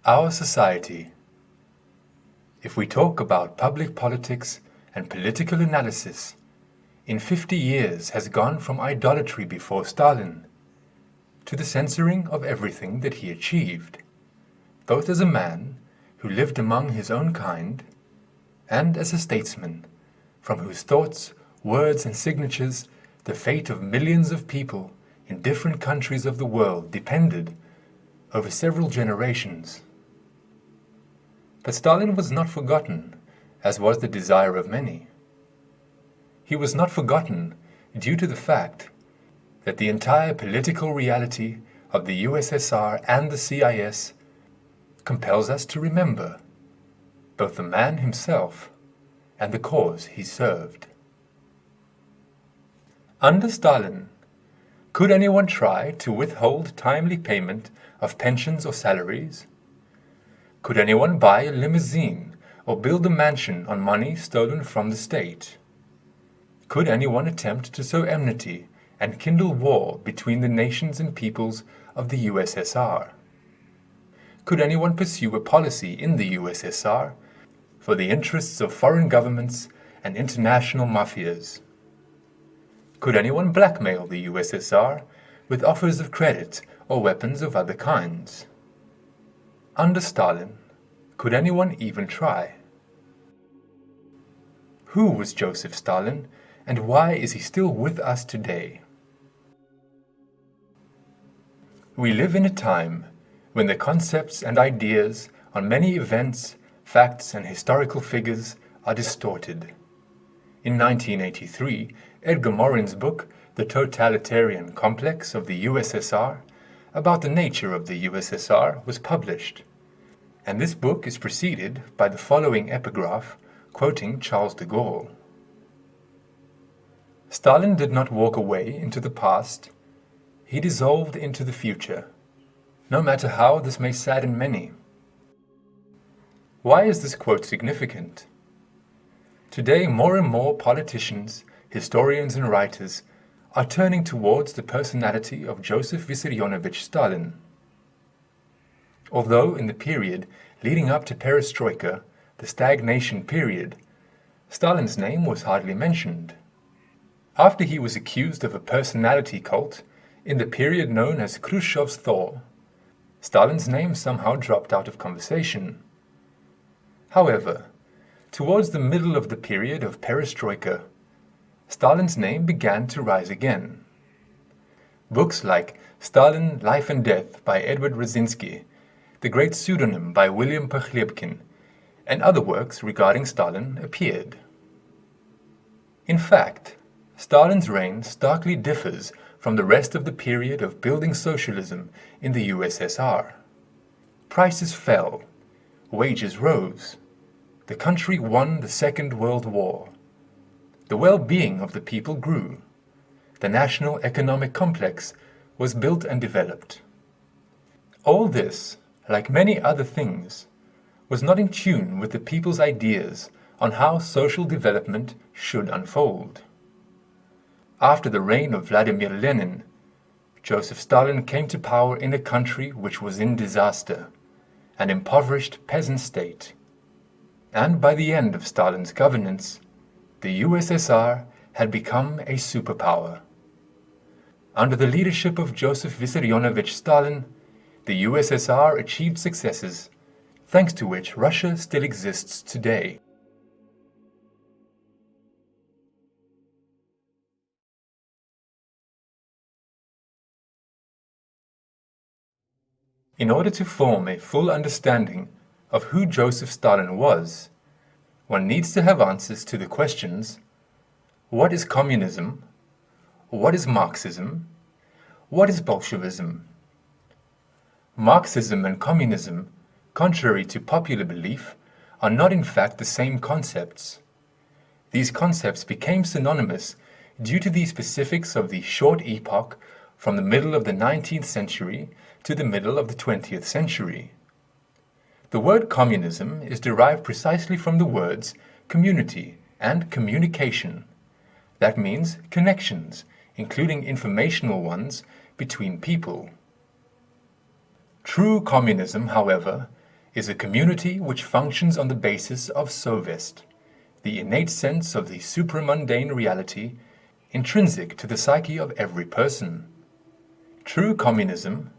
Our society. If we talk about public politics and political analysis, in 50 years has gone from idolatry before Stalin to the censoring of everything that he achieved, both as a man who lived among his own kind and as a statesman from whose thoughts, words and signatures the fate of millions of people in different countries of the world depended over several generations. But Stalin was not forgotten, as was the desire of many. He was not forgotten due to the fact that the entire political reality of the USSR and the CIS compels us to remember both the man himself and the cause he served. Under Stalin, could anyone try to withhold timely payment of pensions or salaries? Could anyone buy a limousine or build a mansion on money stolen from the state? Could anyone attempt to sow enmity and kindle war between the nations and peoples of the USSR? Could anyone pursue a policy in the USSR for the interests of foreign governments and international mafias? Could anyone blackmail the USSR with offers of credit or weapons of other kinds? Under Stalin, could anyone even try? Who was Joseph Stalin, and why is he still with us today? We live in a time when the concepts and ideas on many events, facts and historical figures are distorted. In 1983, Edgar Morin's book, The Totalitarian Complex of the USSR, about the nature of the USSR, was published. And this book is preceded by the following epigraph, quoting Charles de Gaulle. Stalin did not walk away into the past, he dissolved into the future, no matter how this may sadden many. Why is this quote significant? Today, more and more politicians, historians and writers are turning towards the personality of Joseph Vissarionovich Stalin. Although in the period leading up to Perestroika, the stagnation period, Stalin's name was hardly mentioned. After he was accused of a personality cult in the period known as Khrushchev's thaw, Stalin's name somehow dropped out of conversation. However, towards the middle of the period of Perestroika, Stalin's name began to rise again. Books like Stalin, Life and Death by Edward Radzinsky, The Great Pseudonym by William Pochlebkin, and other works regarding Stalin appeared. In fact, Stalin's reign starkly differs from the rest of the period of building socialism in the USSR. Prices fell, wages rose, the country won the Second World War. The well-being of the people grew. The national economic complex was built and developed. All this, like many other things, was not in tune with the people's ideas on how social development should unfold. After the reign of Vladimir Lenin, Joseph Stalin came to power in a country which was in disaster, an impoverished peasant state. And by the end of Stalin's governance, the USSR had become a superpower. Under the leadership of Joseph Vissarionovich Stalin, the USSR achieved successes, thanks to which Russia still exists today. In order to form a full understanding of who Joseph Stalin was, one needs to have answers to the questions: what is communism? What is Marxism? What is Bolshevism? Marxism and communism, contrary to popular belief, are not in fact the same concepts. These concepts became synonymous due to the specifics of the short epoch from the middle of the 19th century to the middle of the 20th century. The word communism is derived precisely from the words community and communication. That means connections, including informational ones, between people. True communism, however, is a community which functions on the basis of sovest, the innate sense of the supramundane reality intrinsic to the psyche of every person. True communism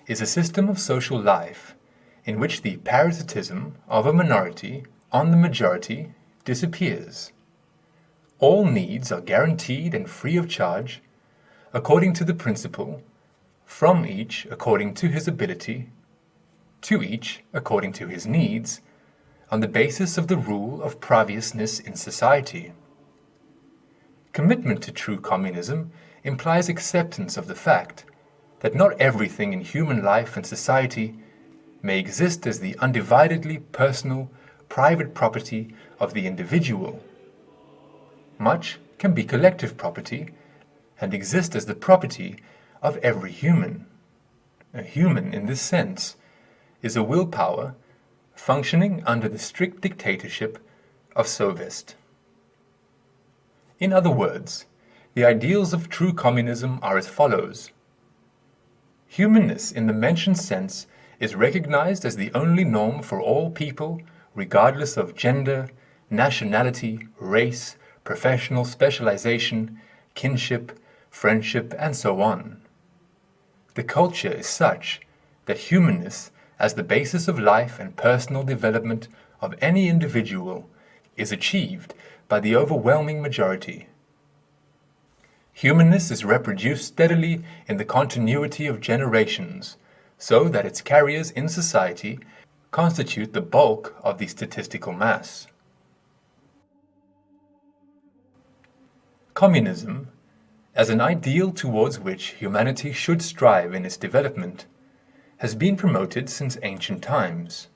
is a system of social life in which the parasitism of a minority on the majority disappears. All needs are guaranteed and free of charge, according to the principle, from each according to his ability, to each according to his needs, on the basis of the rule of previousness in society. Commitment to true communism implies acceptance of the fact that not everything in human life and society may exist as the undividedly personal, private property of the individual. Much can be collective property and exist as the property of every human. A human, in this sense, is a willpower functioning under the strict dictatorship of sovest. In other words, the ideals of true communism are as follows. Humanness in the mentioned sense is recognized as the only norm for all people, regardless of gender, nationality, race, professional specialization, kinship, friendship, and so on. The culture is such that humanness, as the basis of life and personal development of any individual, is achieved by the overwhelming majority. Humanness is reproduced steadily in the continuity of generations, so that its carriers in society constitute the bulk of the statistical mass. Communism, as an ideal towards which humanity should strive in its development, has been promoted since ancient times,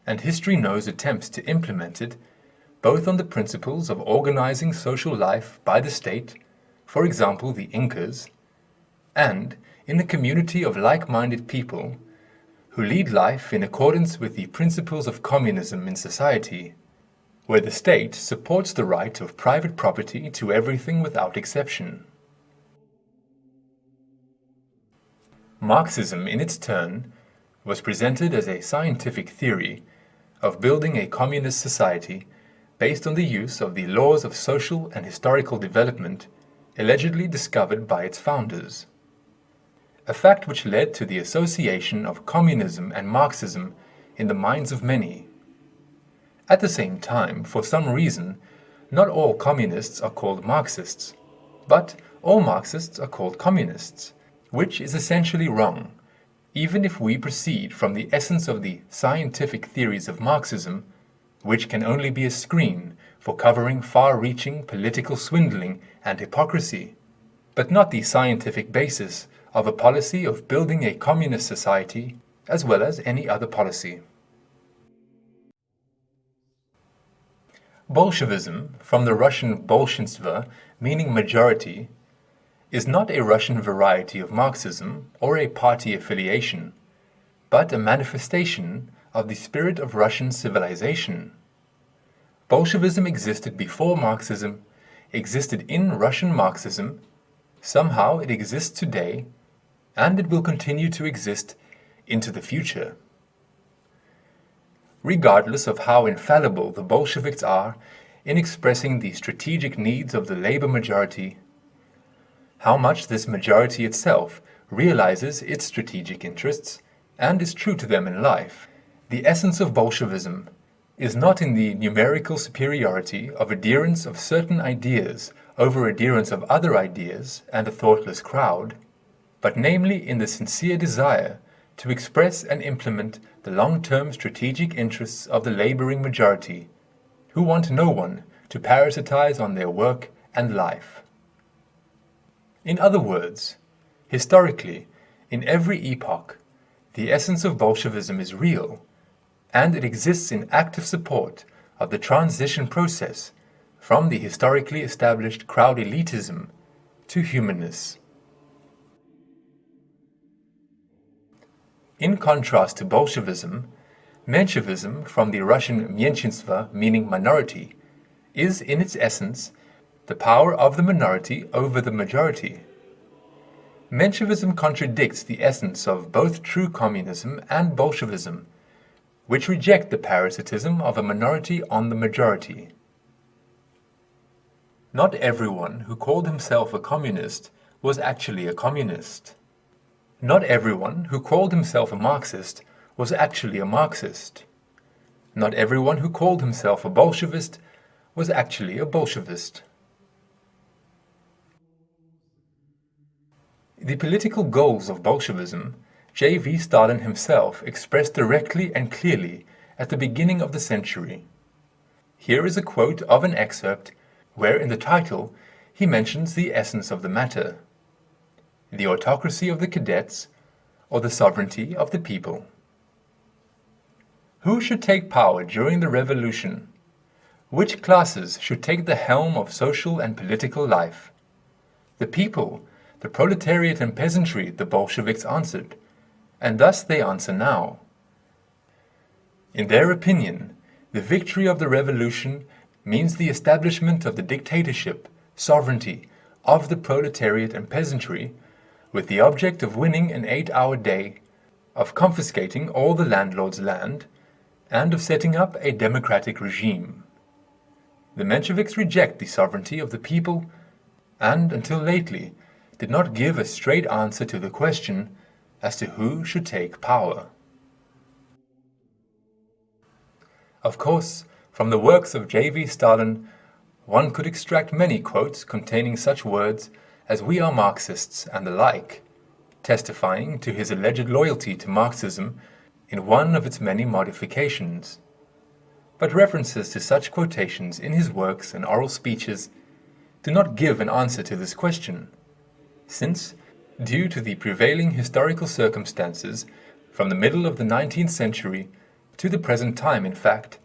and history knows attempts to implement it both on the principles of organizing social life by the state, for example the Incas, and in the community of like-minded people who lead life in accordance with the principles of communism in society, where the state supports the right of private property to everything without exception. Marxism, in its turn, was presented as a scientific theory of building a communist society based on the use of the laws of social and historical development allegedly discovered by its founders, a fact which led to the association of communism and Marxism in the minds of many. At the same time, for some reason, not all communists are called Marxists, but all Marxists are called communists, which is essentially wrong, even if we proceed from the essence of the scientific theories of Marxism, which can only be a screen for covering far-reaching political swindling and hypocrisy, but not the scientific basis of a policy of building a communist society as well as any other policy. Bolshevism, from the Russian bolshinstvo, meaning majority, is not a Russian variety of Marxism or a party affiliation, but a manifestation of the spirit of Russian civilization. Bolshevism existed before Marxism, existed in Russian Marxism, somehow it exists today, and it will continue to exist into the future. Regardless of how infallible the Bolsheviks are in expressing the strategic needs of the labor majority, how much this majority itself realizes its strategic interests and is true to them in life, the essence of Bolshevism is not in the numerical superiority of adherents of certain ideas over adherents of other ideas and a thoughtless crowd, but namely in the sincere desire to express and implement the long-term strategic interests of the laboring majority, who want no one to parasitize on their work and life. In other words, historically, in every epoch, the essence of Bolshevism is real, and it exists in active support of the transition process from the historically established crowd elitism to humanness. In contrast to Bolshevism, Menshevism, from the Russian menshinstvo, meaning minority, is in its essence the power of the minority over the majority. Menshevism contradicts the essence of both true communism and Bolshevism, which reject the parasitism of a minority on the majority. Not everyone who called himself a communist was actually a communist. Not everyone who called himself a Marxist was actually a Marxist. Not everyone who called himself a Bolshevist was actually a Bolshevist. The political goals of Bolshevism, J.V. Stalin himself expressed directly and clearly at the beginning of the century. Here is a quote of an excerpt where in the title he mentions the essence of the matter: the autocracy of the cadets or the sovereignty of the people. Who should take power during the revolution? Which classes should take the helm of social and political life? The people, the proletariat and peasantry, the Bolsheviks answered, and thus they answer now. In their opinion, the victory of the revolution means the establishment of the dictatorship, sovereignty, of the proletariat and peasantry, with the object of winning an 8-hour day, of confiscating all the landlord's land, and of setting up a democratic regime. The Mensheviks reject the sovereignty of the people, and, until lately, did not give a straight answer to the question as to who should take power. Of course, from the works of J.V. Stalin, one could extract many quotes containing such words as "we are Marxists" and the like, testifying to his alleged loyalty to Marxism in one of its many modifications. But references to such quotations in his works and oral speeches do not give an answer to this question, since, due to the prevailing historical circumstances from the middle of the 19th century to the present time, in fact,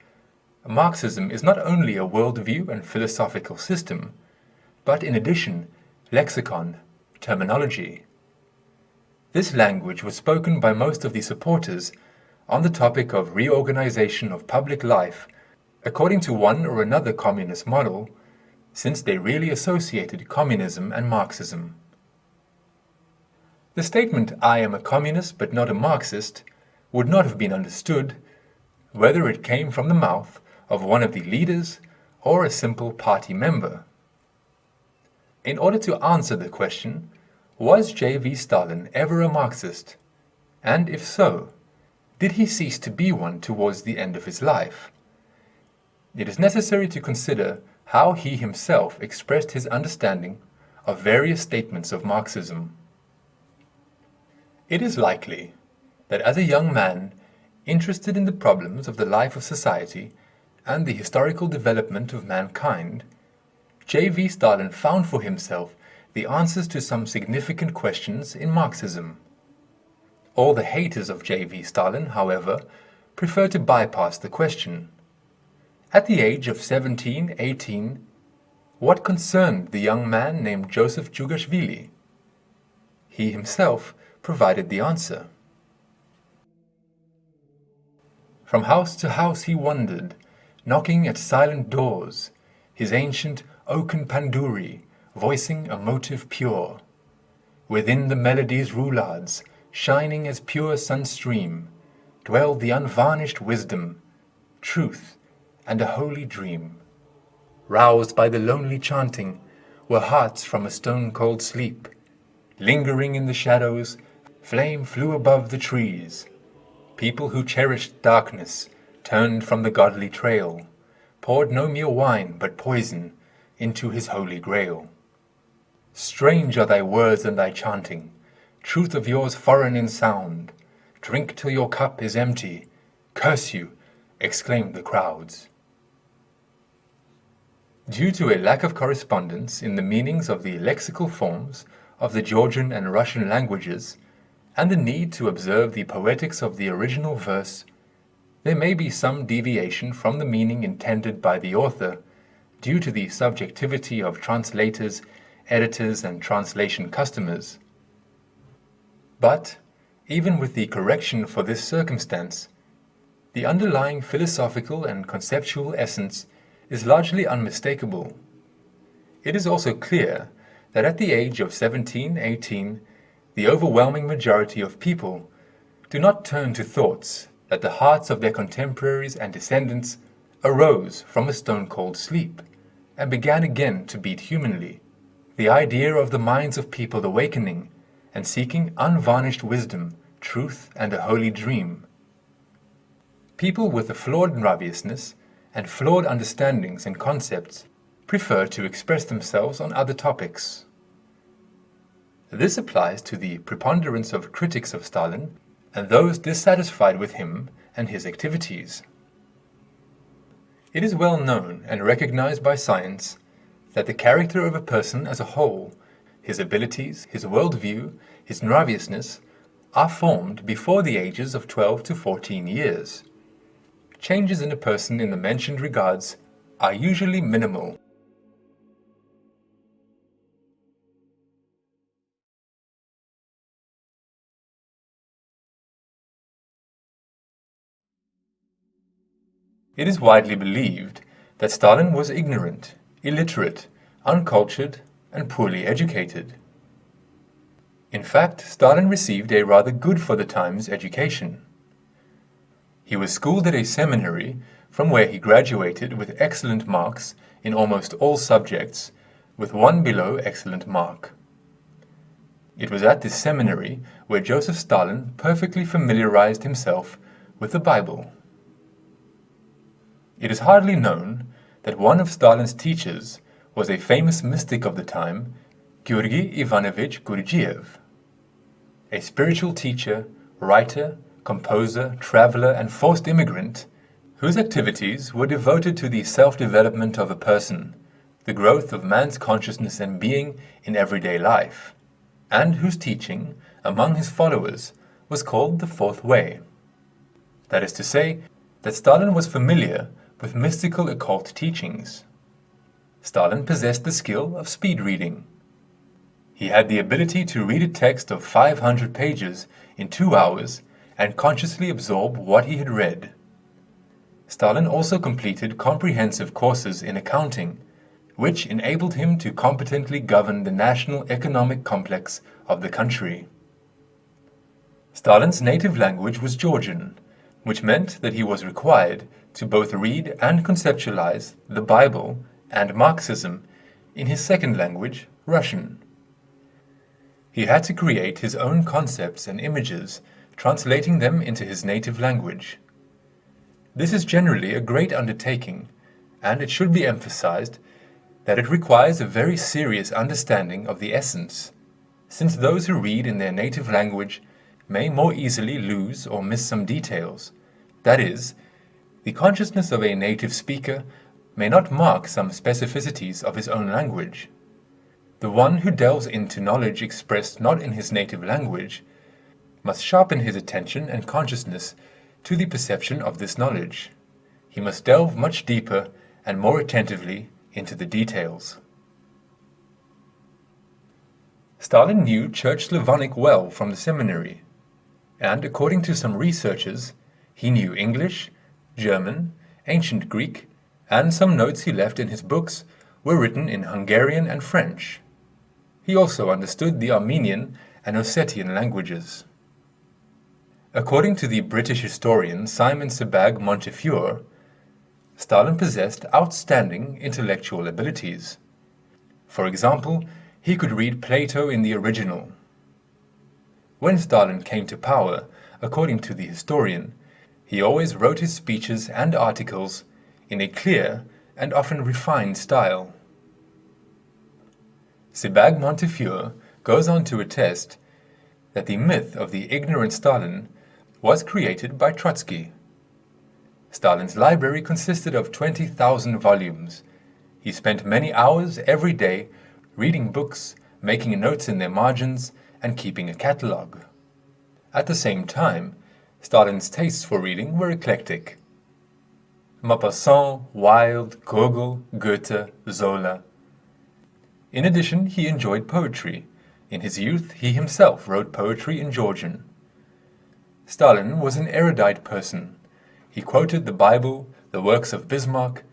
Marxism is not only a worldview and philosophical system, but in addition, lexicon, terminology. This language was spoken by most of the supporters on the topic of reorganization of public life according to one or another communist model, since they really associated communism and Marxism. The statement, "I am a communist but not a Marxist," would not have been understood whether it came from the mouth of one of the leaders or a simple party member. In order to answer the question, was J.V. Stalin ever a Marxist? And if so, did he cease to be one towards the end of his life? It is necessary to consider how he himself expressed his understanding of various statements of Marxism. It is likely that as a young man interested in the problems of the life of society and the historical development of mankind, J.V. Stalin found for himself the answers to some significant questions in Marxism. All the haters of J.V. Stalin, however, prefer to bypass the question. At the age of 17, 18, what concerned the young man named Joseph Jugashvili? He himself provided the answer. From house to house he wandered, knocking at silent doors, his ancient oaken panduri voicing a motive pure. Within the melody's roulades, shining as pure sunstream, dwelled the unvarnished wisdom, truth, and a holy dream. Roused by the lonely chanting were hearts from a stone-cold sleep. Lingering in the shadows, flame flew above the trees. People who cherished darkness turned from the godly trail, poured no mere wine but poison into his holy grail. Strange are thy words and thy chanting, truth of yours foreign in sound. Drink till your cup is empty. Curse you, exclaimed the crowds. Due to a lack of correspondence in the meanings of the lexical forms of the Georgian and Russian languages, and the need to observe the poetics of the original verse, there may be some deviation from the meaning intended by the author, due to the subjectivity of translators, editors, and translation customers. But, even with the correction for this circumstance, the underlying philosophical and conceptual essence is largely unmistakable. It is also clear that at the age of 17, 18, the overwhelming majority of people do not turn to thoughts that the hearts of their contemporaries and descendants arose from a stone-cold sleep and began again to beat humanly, the idea of the minds of people awakening and seeking unvarnished wisdom, truth, and a holy dream. People with a flawed raviousness and flawed understandings and concepts prefer to express themselves on other topics. This applies to the preponderance of critics of Stalin and those dissatisfied with him and his activities. It is well known and recognized by science that the character of a person as a whole, his abilities, his worldview, his nraviousness, are formed before the ages of 12 to 14 years. Changes in a person in the mentioned regards are usually minimal. It is widely believed that Stalin was ignorant, illiterate, uncultured, and poorly educated. In fact, Stalin received a rather good for the times education. He was schooled at a seminary from where he graduated with excellent marks in almost all subjects, with one below excellent mark. It was at this seminary where Joseph Stalin perfectly familiarized himself with the Bible. It is hardly known that one of Stalin's teachers was a famous mystic of the time, Georgy Ivanovich Gurdjieff. A spiritual teacher, writer, composer, traveler, and forced immigrant, whose activities were devoted to the self-development of a person, the growth of man's consciousness and being in everyday life, and whose teaching, among his followers, was called the Fourth Way. That is to say, that Stalin was familiar with mystical occult teachings. Stalin possessed the skill of speed reading. He had the ability to read a text of 500 pages in 2 hours and consciously absorb what he had read. Stalin also completed comprehensive courses in accounting, which enabled him to competently govern the national economic complex of the country. Stalin's native language was Georgian, which meant that he was required to both read and conceptualize the Bible and Marxism in his second language, Russian. He had to create his own concepts and images, translating them into his native language. This is generally a great undertaking, and it should be emphasized that it requires a very serious understanding of the essence, since those who read in their native language may more easily lose or miss some details. That is, the consciousness of a native speaker may not mark some specificities of his own language. The one who delves into knowledge expressed not in his native language must sharpen his attention and consciousness to the perception of this knowledge. He must delve much deeper and more attentively into the details. Stalin knew Church Slavonic well from the seminary, and according to some researchers, he knew English, German, ancient Greek, and some notes he left in his books were written in Hungarian and French. He also understood the Armenian and Ossetian languages. According to the British historian Simon Sebag Montefiore, Stalin possessed outstanding intellectual abilities. For example, he could read Plato in the original. When Stalin came to power, according to the historian, he always wrote his speeches and articles in a clear and often refined style. Sebag Montefiore goes on to attest that the myth of the ignorant Stalin was created by Trotsky. Stalin's library consisted of 20,000 volumes. He spent many hours every day reading books, making notes in their margins, and keeping a catalogue. At the same time, Stalin's tastes for reading were eclectic. Maupassant, Wilde, Gogol, Goethe, Zola. In addition, he enjoyed poetry. In his youth, he himself wrote poetry in Georgian. Stalin was an erudite person. He quoted the Bible, the works of Bismarck,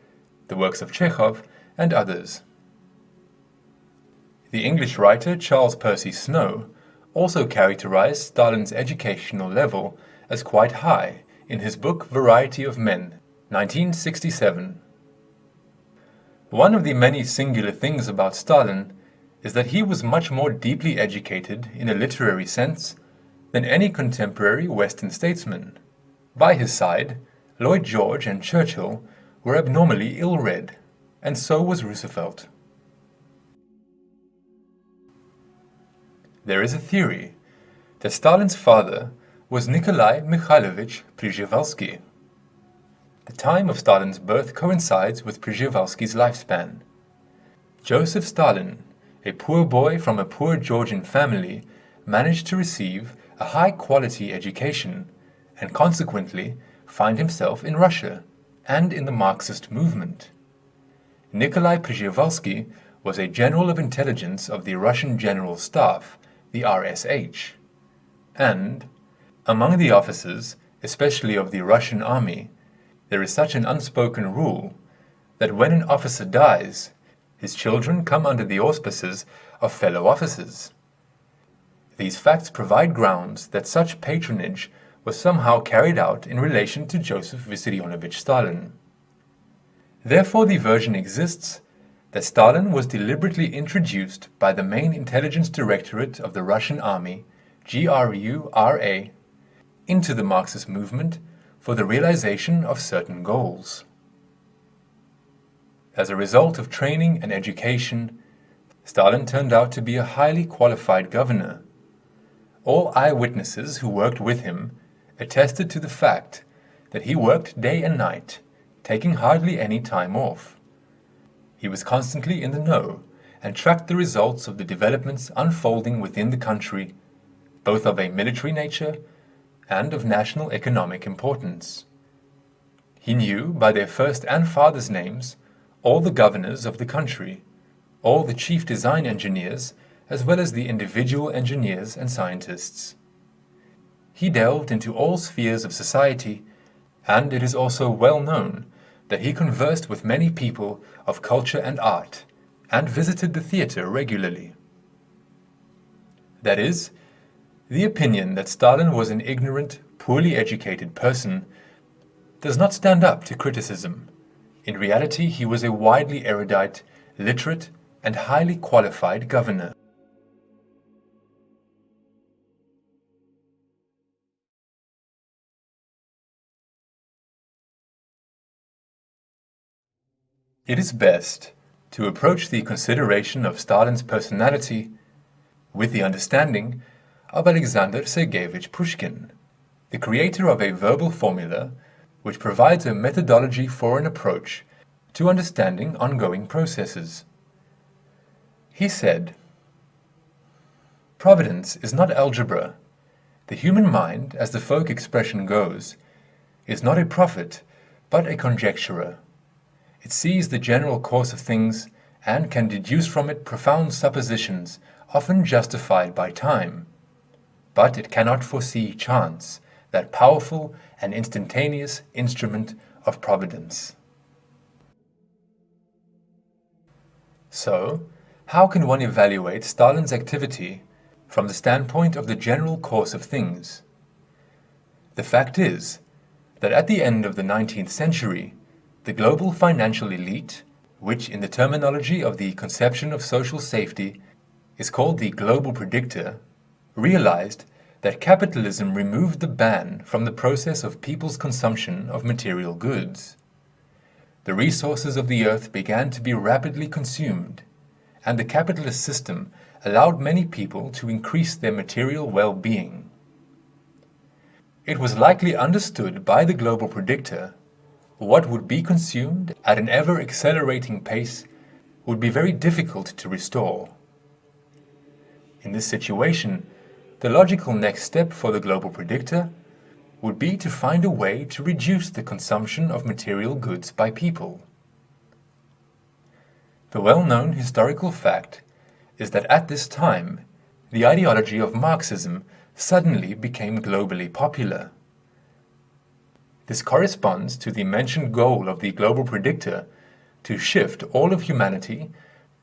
the works of Chekhov, and others. The English writer Charles Percy Snow also characterized Stalin's educational level as quite high in his book Variety of Men, 1967. One of the many singular things about Stalin is that he was much more deeply educated in a literary sense than any contemporary Western statesman. By his side, Lloyd George and Churchill were abnormally ill-read, and so was Roosevelt. There is a theory that Stalin's father was Nikolai Mikhailovich Przhevalsky. The time of Stalin's birth coincides with Przhevalsky's lifespan. Joseph Stalin, a poor boy from a poor Georgian family, managed to receive a high-quality education and consequently find himself in Russia and in the Marxist movement. Nikolai Przhevalsky was a general of intelligence of the Russian General Staff, the RSH, and, among the officers, especially of the Russian army, there is such an unspoken rule that when an officer dies, his children come under the auspices of fellow officers. These facts provide grounds that such patronage was somehow carried out in relation to Joseph Vissarionovich Stalin. Therefore, the version exists that Stalin was deliberately introduced by the main intelligence directorate of the Russian army, GRU-RA, into the Marxist movement for the realization of certain goals. As a result of training and education, Stalin turned out to be a highly qualified governor. All eyewitnesses who worked with him attested to the fact that he worked day and night, taking hardly any time off. He was constantly in the know and tracked the results of the developments unfolding within the country, both of a military nature and of national economic importance. He knew by their first and father's names all the governors of the country, all the chief design engineers, as well as the individual engineers and scientists. He delved into all spheres of society, and it is also well known that he conversed with many people of culture and art, and visited the theater regularly. That is, the opinion that Stalin was an ignorant, poorly educated person does not stand up to criticism. In reality, he was a widely erudite, literate, and highly qualified governor. It is best to approach the consideration of Stalin's personality with the understanding of Alexander Sergeyevich Pushkin, the creator of a verbal formula which provides a methodology for an approach to understanding ongoing processes. He said, "Providence is not algebra. The human mind, as the folk expression goes, is not a prophet, but a conjecturer. It sees the general course of things and can deduce from it profound suppositions, often justified by time. But it cannot foresee chance, that powerful and instantaneous instrument of providence." So, how can one evaluate Stalin's activity from the standpoint of the general course of things? The fact is that at the end of the 19th century, the global financial elite, which in the terminology of the conception of social safety is called the global predictor, realized that capitalism removed the ban from the process of people's consumption of material goods. The resources of the earth began to be rapidly consumed, and the capitalist system allowed many people to increase their material well-being. It was likely understood by the global predictor what would be consumed at an ever-accelerating pace would be very difficult to restore. In this situation, the logical next step for the global predictor would be to find a way to reduce the consumption of material goods by people. The well-known historical fact is that at this time, the ideology of Marxism suddenly became globally popular. This corresponds to the mentioned goal of the global predictor to shift all of humanity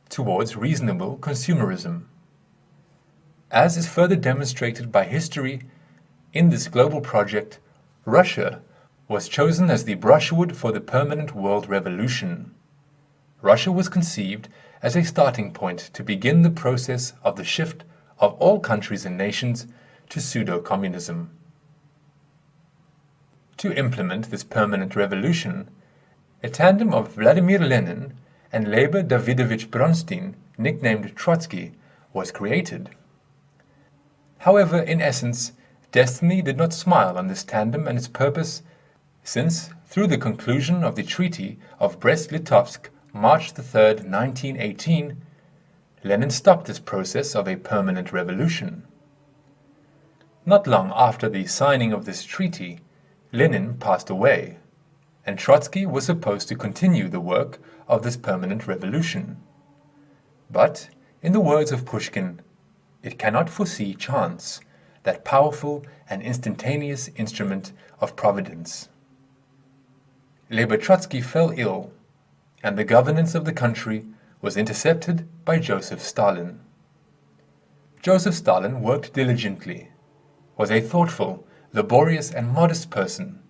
towards reasonable consumerism. As is further demonstrated by history, in this global project, Russia was chosen as the brushwood for the permanent world revolution. Russia was conceived as a starting point to begin the process of the shift of all countries and nations to pseudo-communism. To implement this permanent revolution, a tandem of Vladimir Lenin and Leber Davidovich Bronstein, nicknamed Trotsky, was created. However, in essence, destiny did not smile on this tandem and its purpose, since, through the conclusion of the Treaty of Brest-Litovsk, March 3, 1918, Lenin stopped this process of a permanent revolution. Not long after the signing of this treaty, Lenin passed away, and Trotsky was supposed to continue the work of this permanent revolution. But, in the words of Pushkin, it cannot foresee chance, that powerful and instantaneous instrument of providence. Leber Trotsky fell ill, and the governance of the country was intercepted by Joseph Stalin. Joseph Stalin worked diligently, was a thoughtful, laborious and modest person.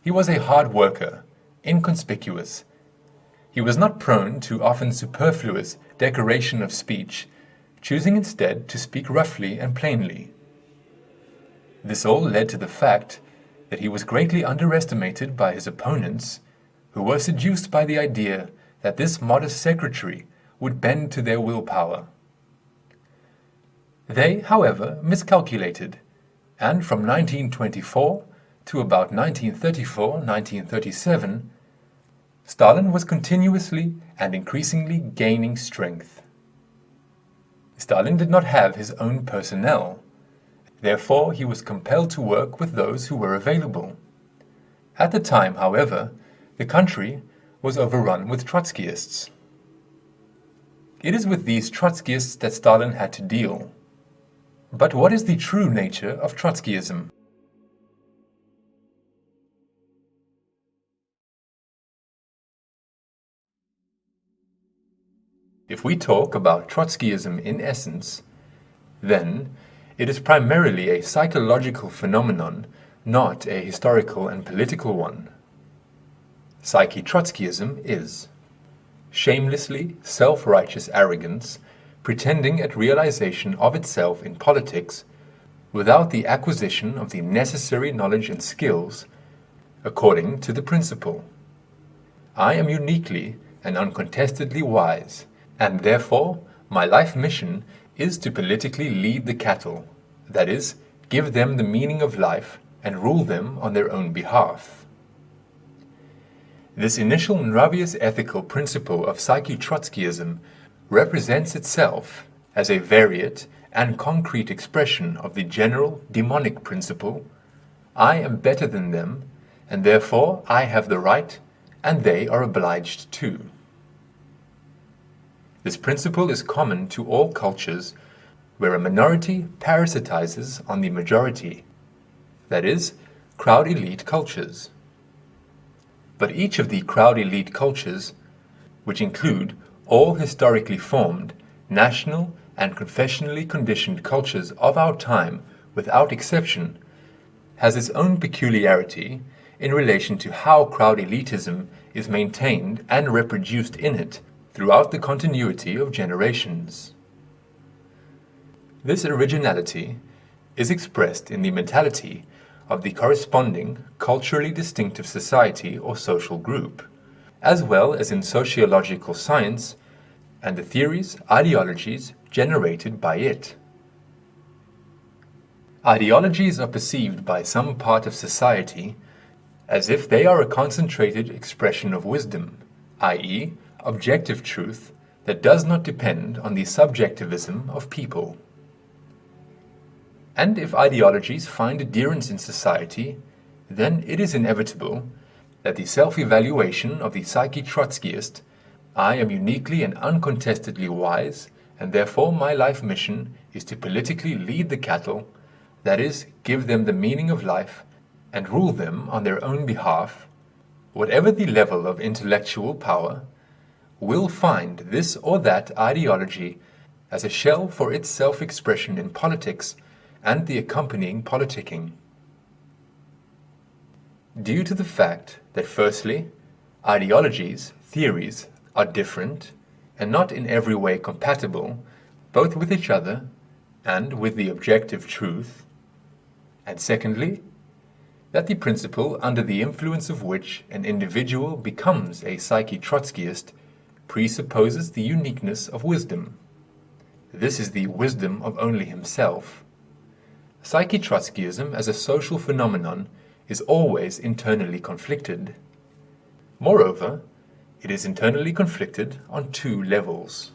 He was a hard worker, inconspicuous. He was not prone to often superfluous decoration of speech, choosing instead to speak roughly and plainly. This all led to the fact that he was greatly underestimated by his opponents, who were seduced by the idea that this modest secretary would bend to their willpower. They, however, miscalculated, and from 1924 to about 1934-1937, Stalin was continuously and increasingly gaining strength. Stalin did not have his own personnel. Therefore, he was compelled to work with those who were available. At the time, however, the country was overrun with Trotskyists. It is with these Trotskyists that Stalin had to deal. But what is the true nature of Trotskyism? If we talk about Trotskyism in essence, then it is primarily a psychological phenomenon, not a historical and political one. Psyche-Trotskyism is shamelessly self-righteous arrogance, pretending at realization of itself in politics without the acquisition of the necessary knowledge and skills, according to the principle, I am uniquely and uncontestedly wise, and therefore my life mission is to politically lead the cattle, that is, give them the meaning of life and rule them on their own behalf. This initial Nravious ethical principle of Psyche-Trotskyism represents itself as a variate and concrete expression of the general demonic principle, I am better than them, and therefore I have the right, and they are obliged to. This principle is common to all cultures where a minority parasitizes on the majority, that is, crowd elite cultures. But each of the crowd elite cultures, which include all historically formed, national and confessionally conditioned cultures of our time without exception, has its own peculiarity in relation to how crowd elitism is maintained and reproduced in it throughout the continuity of generations. This originality is expressed in the mentality of the corresponding culturally distinctive society or social group, as well as in sociological science and the theories, ideologies generated by it. Ideologies are perceived by some part of society as if they are a concentrated expression of wisdom, i.e., objective truth that does not depend on the subjectivism of people. And if ideologies find adherence in society, then it is inevitable that the self-evaluation of the Psyche-Trotskyist, I am uniquely and uncontestedly wise, and therefore my life mission is to politically lead the cattle, that is, give them the meaning of life, and rule them on their own behalf, whatever the level of intellectual power, will find this or that ideology as a shell for its self-expression in politics and the accompanying politicking. due to the fact that firstly, ideologies, theories, are different and not in every way compatible, both with each other and with the objective truth, and secondly, that the principle under the influence of which an individual becomes a Psyche-Trotskyist presupposes the uniqueness of wisdom. This is the wisdom of only himself. Psyche-Trotskyism as a social phenomenon is always internally conflicted. Moreover, it is internally conflicted on two levels.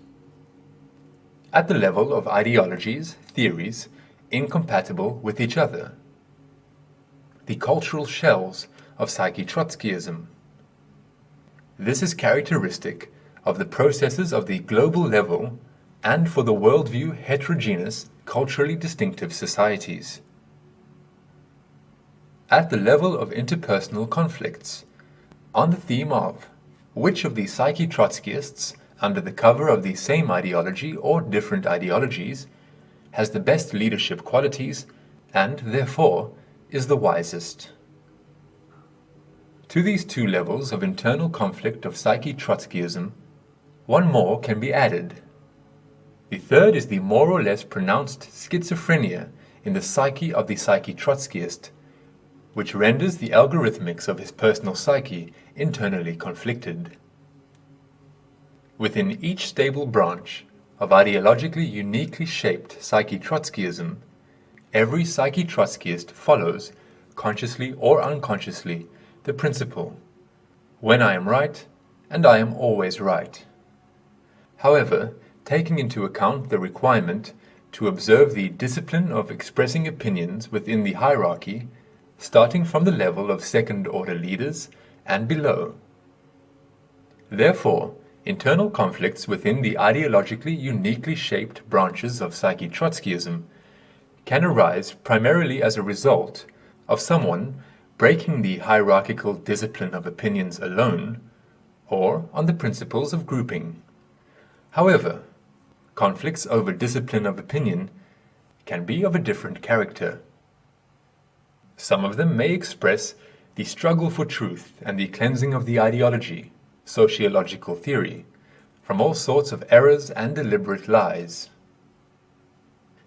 At the level of ideologies, theories, incompatible with each other. The cultural shells of Psyche-Trotskyism. This is characteristic of the processes of the global level and for the worldview heterogeneous, culturally distinctive societies. At the level of interpersonal conflicts, on the theme of which of the Psyche-Trotskyists, under the cover of the same ideology or different ideologies, has the best leadership qualities and, therefore, is the wisest. To these two levels of internal conflict of Psyche-Trotskyism, one more can be added. The third is the more or less pronounced schizophrenia in the psyche of the Psyche-Trotskyist, which renders the algorithmics of his personal psyche internally conflicted. Within each stable branch of ideologically uniquely shaped Psyche-Trotskyism, every Psyche-Trotskyist follows, consciously or unconsciously, the principle, when I am right, and I am always right. However, taking into account the requirement to observe the discipline of expressing opinions within the hierarchy, starting from the level of second-order leaders and below. Therefore, internal conflicts within the ideologically uniquely shaped branches of Psyche-Trotskyism can arise primarily as a result of someone breaking the hierarchical discipline of opinions alone, or on the principles of grouping. However, conflicts over discipline of opinion can be of a different character. Some of them may express the struggle for truth and the cleansing of the ideology, sociological theory, from all sorts of errors and deliberate lies.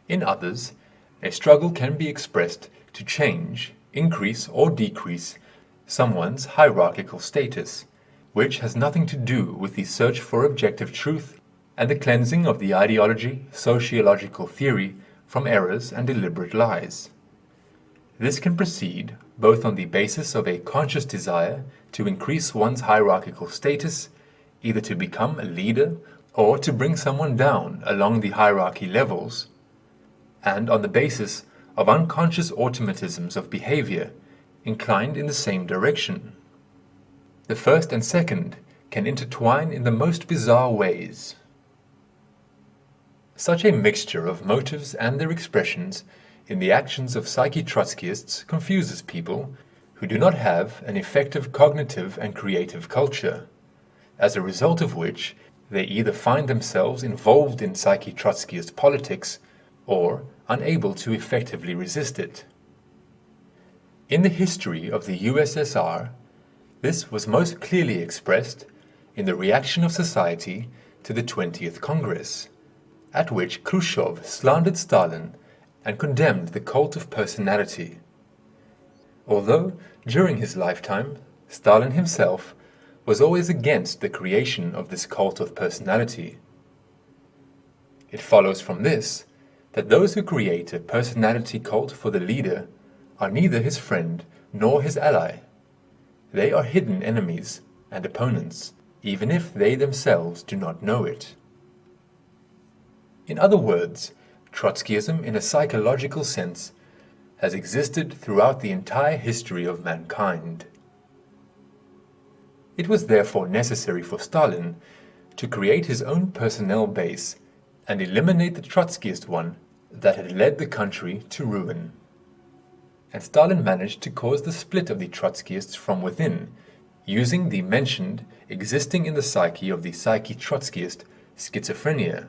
In others, a struggle can be expressed to change, increase or decrease someone's hierarchical status, which has nothing to do with the search for objective truth and the cleansing of the ideology, sociological theory from errors and deliberate lies. This can proceed both on the basis of a conscious desire to increase one's hierarchical status, either to become a leader or to bring someone down along the hierarchy levels, and on the basis of unconscious automatisms of behavior inclined in the same direction. The first and second can intertwine in the most bizarre ways. Such a mixture of motives and their expressions in the actions of Psyche-Trotskyists confuses people who do not have an effective cognitive and creative culture, as a result of which they either find themselves involved in Psyche-Trotskyist politics or unable to effectively resist it. In the history of the USSR, this was most clearly expressed in the reaction of society to the 20th Congress, at which Khrushchev slandered Stalin and condemned the cult of personality. Although, during his lifetime, Stalin himself was always against the creation of this cult of personality. It follows from this that those who create a personality cult for the leader are neither his friend nor his ally. They are hidden enemies and opponents, even if they themselves do not know it. In other words, Trotskyism in a psychological sense has existed throughout the entire history of mankind. It was therefore necessary for Stalin to create his own personnel base and eliminate the Trotskyist one that had led the country to ruin. And Stalin managed to cause the split of the Trotskyists from within, using the mentioned existing in the psyche of the Psyche-Trotskyist schizophrenia.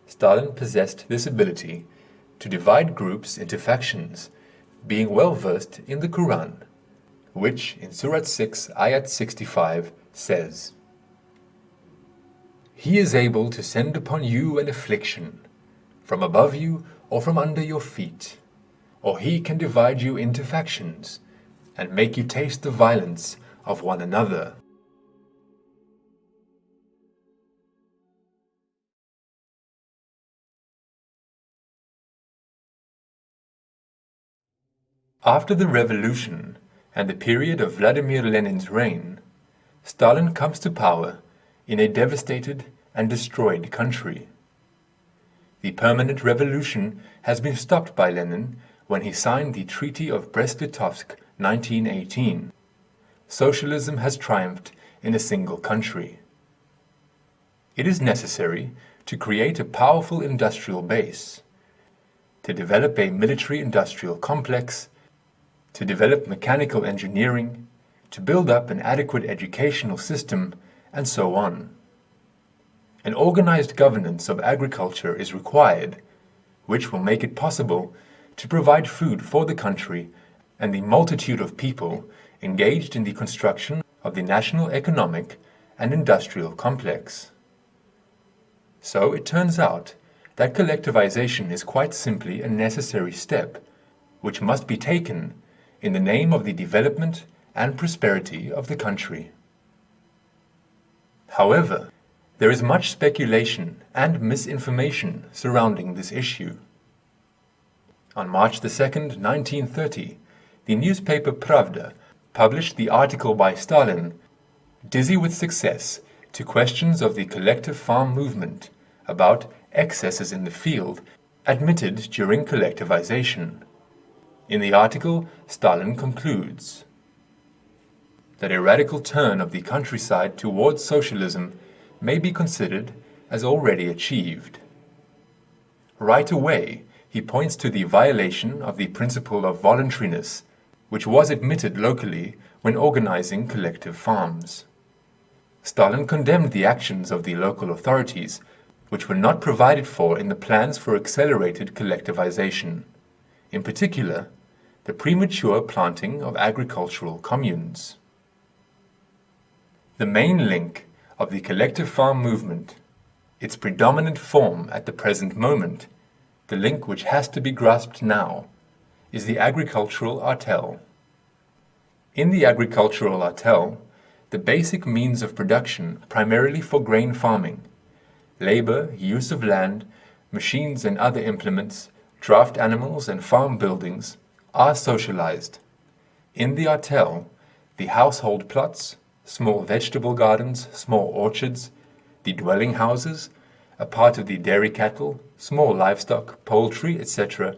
Stalin possessed this ability to divide groups into factions, being well versed in the Quran, which in Surah 6, Ayat 65 says, "He is able to send upon you an affliction, from above you or from under your feet, or he can divide you into factions, and make you taste the violence of one another." After the revolution and the period of Vladimir Lenin's reign, Stalin comes to power in a devastated and destroyed country. The permanent revolution has been stopped by Lenin when he signed the Treaty of Brest-Litovsk 1918. Socialism has triumphed in a single country. It is necessary to create a powerful industrial base, to develop a military-industrial complex, to develop mechanical engineering, to build up an adequate educational system, and so on. An organized governance of agriculture is required, which will make it possible to provide food for the country and the multitude of people engaged in the construction of the national economic and industrial complex. So it turns out that collectivization is quite simply a necessary step, which must be taken in the name of the development and prosperity of the country. However, there is much speculation and misinformation surrounding this issue. On March 2nd, 1930, the newspaper Pravda published the article by Stalin, "Dizzy with Success to Questions of the Collective Farm Movement," about excesses in the field admitted during collectivization. In the article, Stalin concludes that a radical turn of the countryside towards socialism may be considered as already achieved. Right away, he points to the violation of the principle of voluntariness, which was admitted locally when organizing collective farms. Stalin condemned the actions of the local authorities, which were not provided for in the plans for accelerated collectivization. In particular, the premature planting of agricultural communes. The main link of the collective farm movement, its predominant form at the present moment, the link which has to be grasped now, is the agricultural artel. In the agricultural artel, the basic means of production primarily for grain farming, labor, use of land, machines and other implements, draft animals and farm buildings are socialized. In the artel, the household plots, small vegetable gardens, small orchards, the dwelling houses, a part of the dairy cattle, small livestock, poultry, etc.,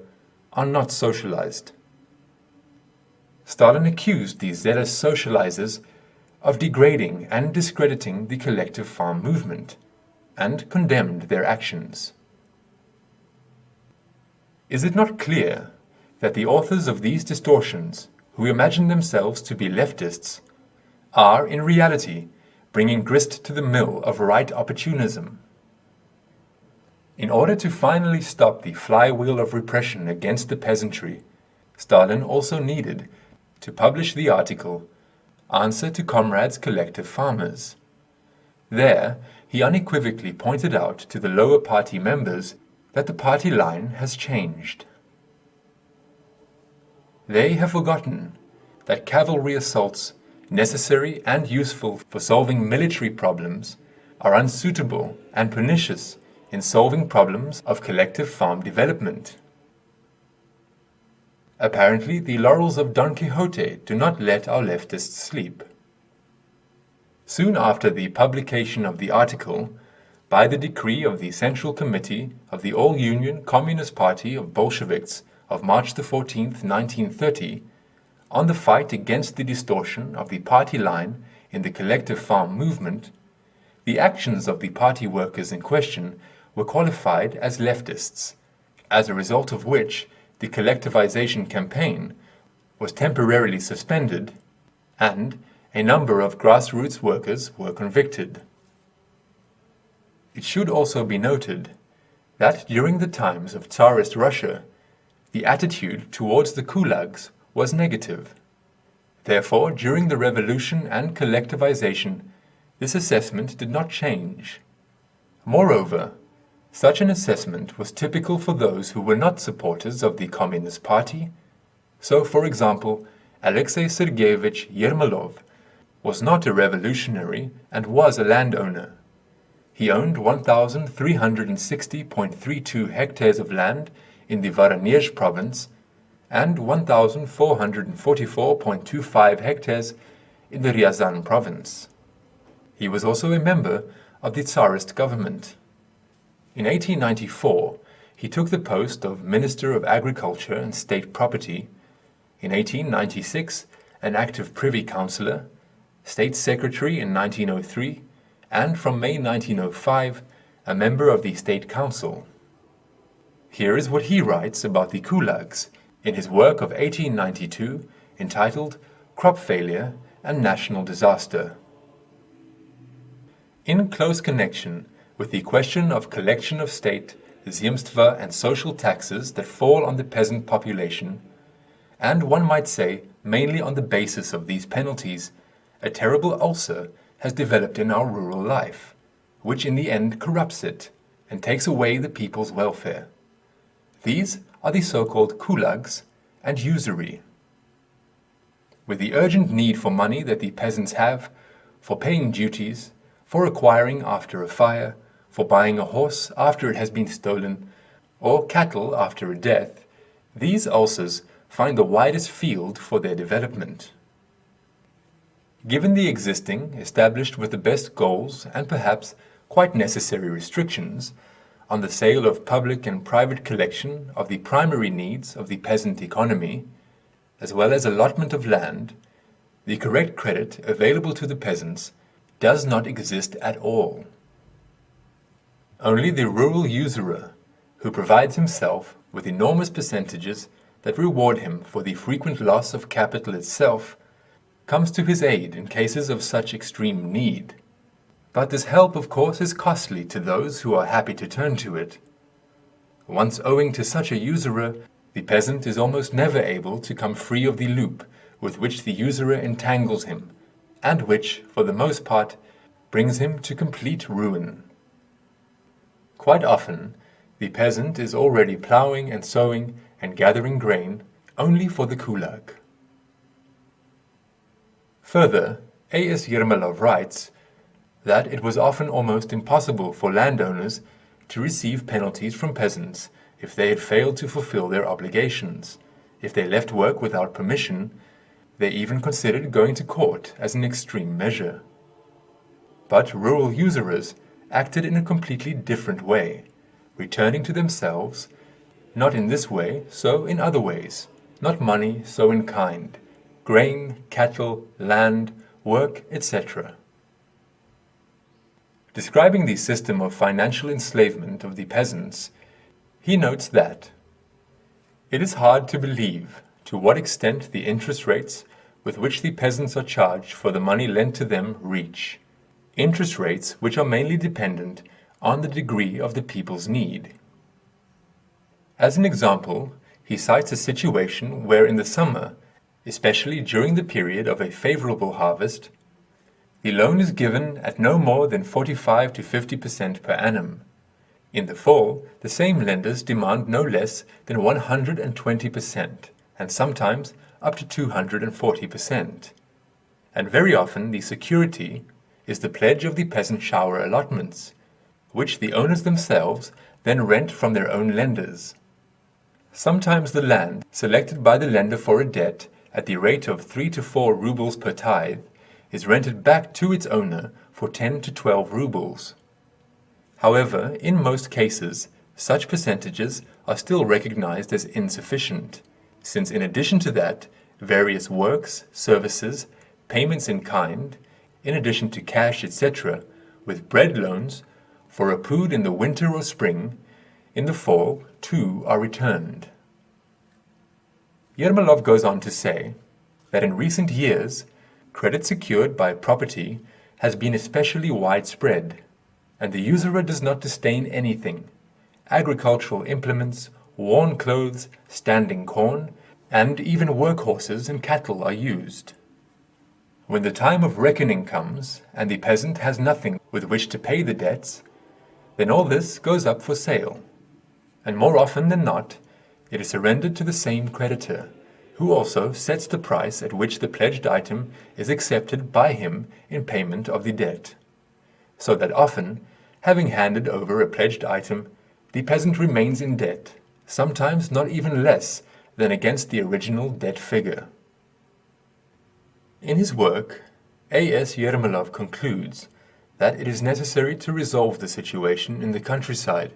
are not socialized. Stalin accused these zealous socializers of degrading and discrediting the collective farm movement, and condemned their actions. Is it not clear that the authors of these distortions, who imagine themselves to be leftists, are in reality bringing grist to the mill of right opportunism? In order to finally stop the flywheel of repression against the peasantry, Stalin also needed to publish the article "Answer to Comrades Collective Farmers." There, he unequivocally pointed out to the lower party members that the party line has changed. They have forgotten that cavalry assaults, necessary and useful for solving military problems, are unsuitable and pernicious in solving problems of collective farm development. Apparently, the laurels of Don Quixote do not let our leftists sleep. Soon after the publication of the article, by the decree of the Central Committee of the All-Union Communist Party of Bolsheviks of March 14, 1930, on the fight against the distortion of the party line in the collective farm movement, the actions of the party workers in question were qualified as leftists, as a result of which the collectivization campaign was temporarily suspended, and a number of grassroots workers were convicted. It should also be noted that during the times of Tsarist Russia, the attitude towards the Gulags was negative. Therefore, during the revolution and collectivization, this assessment did not change. Moreover, such an assessment was typical for those who were not supporters of the Communist Party. So, for example, Alexei Sergeyevich Yermolov was not a revolutionary and was a landowner. He owned 1,360.32 hectares of land in the Voronezh province and 1,444.25 hectares in the Ryazan province. He was also a member of the Tsarist government. In 1894, he took the post of Minister of Agriculture and State Property. In 1896, an active Privy Councillor, State Secretary in 1903, and from May 1905, a member of the State Council. Here is what he writes about the Gulags in his work of 1892 entitled Crop Failure and National Disaster. In close connection with the question of collection of state, zemstva and social taxes that fall on the peasant population, and one might say mainly on the basis of these penalties, a terrible ulcer has developed in our rural life, which in the end corrupts it and takes away the people's welfare. These are the so-called Gulags and usury. With the urgent need for money that the peasants have, for paying duties, for acquiring after a fire, for buying a horse after it has been stolen, or cattle after a death, these ulcers find the widest field for their development. Given the existing, established with the best goals and perhaps quite necessary restrictions on the sale of public and private collection of the primary needs of the peasant economy, as well as allotment of land, the correct credit available to the peasants does not exist at all. Only the rural usurer, who provides himself with enormous percentages that reward him for the frequent loss of capital itself, comes to his aid in cases of such extreme need. But this help, of course, is costly to those who are happy to turn to it. Once owing to such a usurer, the peasant is almost never able to come free of the loop with which the usurer entangles him, and which, for the most part, brings him to complete ruin. Quite often, the peasant is already ploughing and sowing and gathering grain only for the Gulag. Further, A.S. Yermolov writes that it was often almost impossible for landowners to receive penalties from peasants if they had failed to fulfill their obligations. If they left work without permission, they even considered going to court as an extreme measure. But rural usurers acted in a completely different way, returning to themselves, not in this way, so in other ways, not money, so in kind, grain, cattle, land, work, etc. Describing the system of financial enslavement of the peasants, he notes that it is hard to believe to what extent the interest rates with which the peasants are charged for the money lent to them reach, interest rates which are mainly dependent on the degree of the people's need. As an example, he cites a situation where in the summer, especially during the period of a favorable harvest, the loan is given at no more than 45 to 50% per annum. In the fall, the same lenders demand no less than 120%, and sometimes up to 240%. And very often the security is the pledge of the peasant shower allotments, which the owners themselves then rent from their own lenders. Sometimes the land selected by the lender for a debt at the rate of 3 to 4 rubles per tithe is rented back to its owner for 10 to 12 rubles. However, in most cases, such percentages are still recognized as insufficient, since in addition to that, various works, services, payments in kind, in addition to cash, etc., with bread loans, for a coup-d in the winter or spring, in the fall, too, are returned. Yermolov goes on to say that in recent years, credit secured by property has been especially widespread, and the usurer does not disdain anything. Agricultural implements, worn clothes, standing corn, and even workhorses and cattle are used. When the time of reckoning comes, and the peasant has nothing with which to pay the debts, then all this goes up for sale. And more often than not, it is surrendered to the same creditor, who also sets the price at which the pledged item is accepted by him in payment of the debt. So that often, having handed over a pledged item, the peasant remains in debt, sometimes not even less than against the original debt figure. In his work, A.S. Yermolov concludes that it is necessary to resolve the situation in the countryside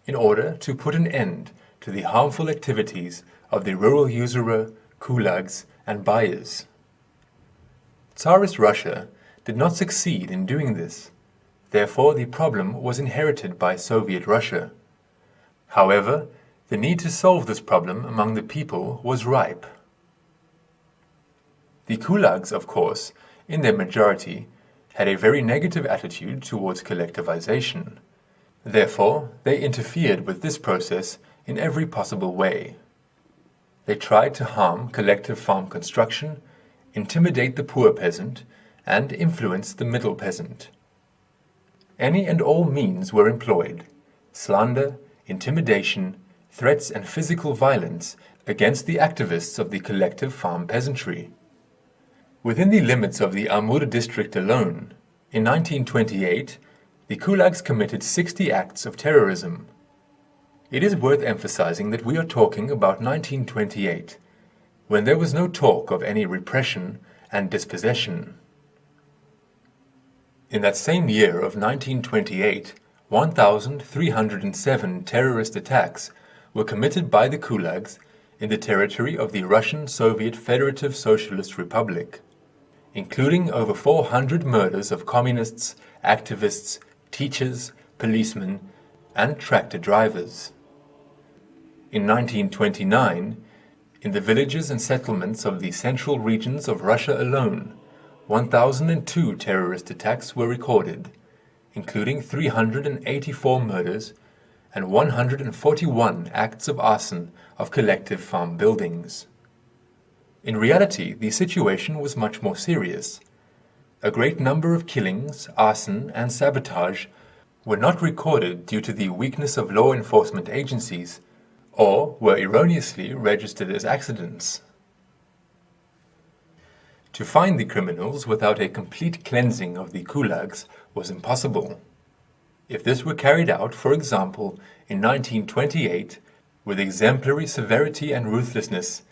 in order to put an end to the harmful activities of the rural usurer, Gulags, and buyers. Tsarist Russia did not succeed in doing this. Therefore, the problem was inherited by Soviet Russia. However, the need to solve this problem among the people was ripe. The Gulags, of course, in their majority, had a very negative attitude towards collectivization. Therefore, they interfered with this process in every possible way. They tried to harm collective farm construction, intimidate the poor peasant, and influence the middle peasant. Any and all means were employed: slander, intimidation, threats and physical violence against the activists of the collective farm peasantry. Within the limits of the Amur district alone, in 1928, the Gulags committed 60 acts of terrorism. It is worth emphasizing that we are talking about 1928, when there was no talk of any repression and dispossession. In that same year of 1928, 1,307 terrorist attacks were committed by the Gulags in the territory of the Russian Soviet Federative Socialist Republic, including over 400 murders of communists, activists, teachers, policemen, and tractor drivers. In 1929, in the villages and settlements of the central regions of Russia alone, 1,002 terrorist attacks were recorded, including 384 murders and 141 acts of arson of collective farm buildings. In reality, the situation was much more serious. A great number of killings, arson, and sabotage were not recorded due to the weakness of law enforcement agencies, or were erroneously registered as accidents. To find the criminals without a complete cleansing of the Gulags was impossible. If this were carried out, for example, in 1928, with exemplary severity and ruthlessness,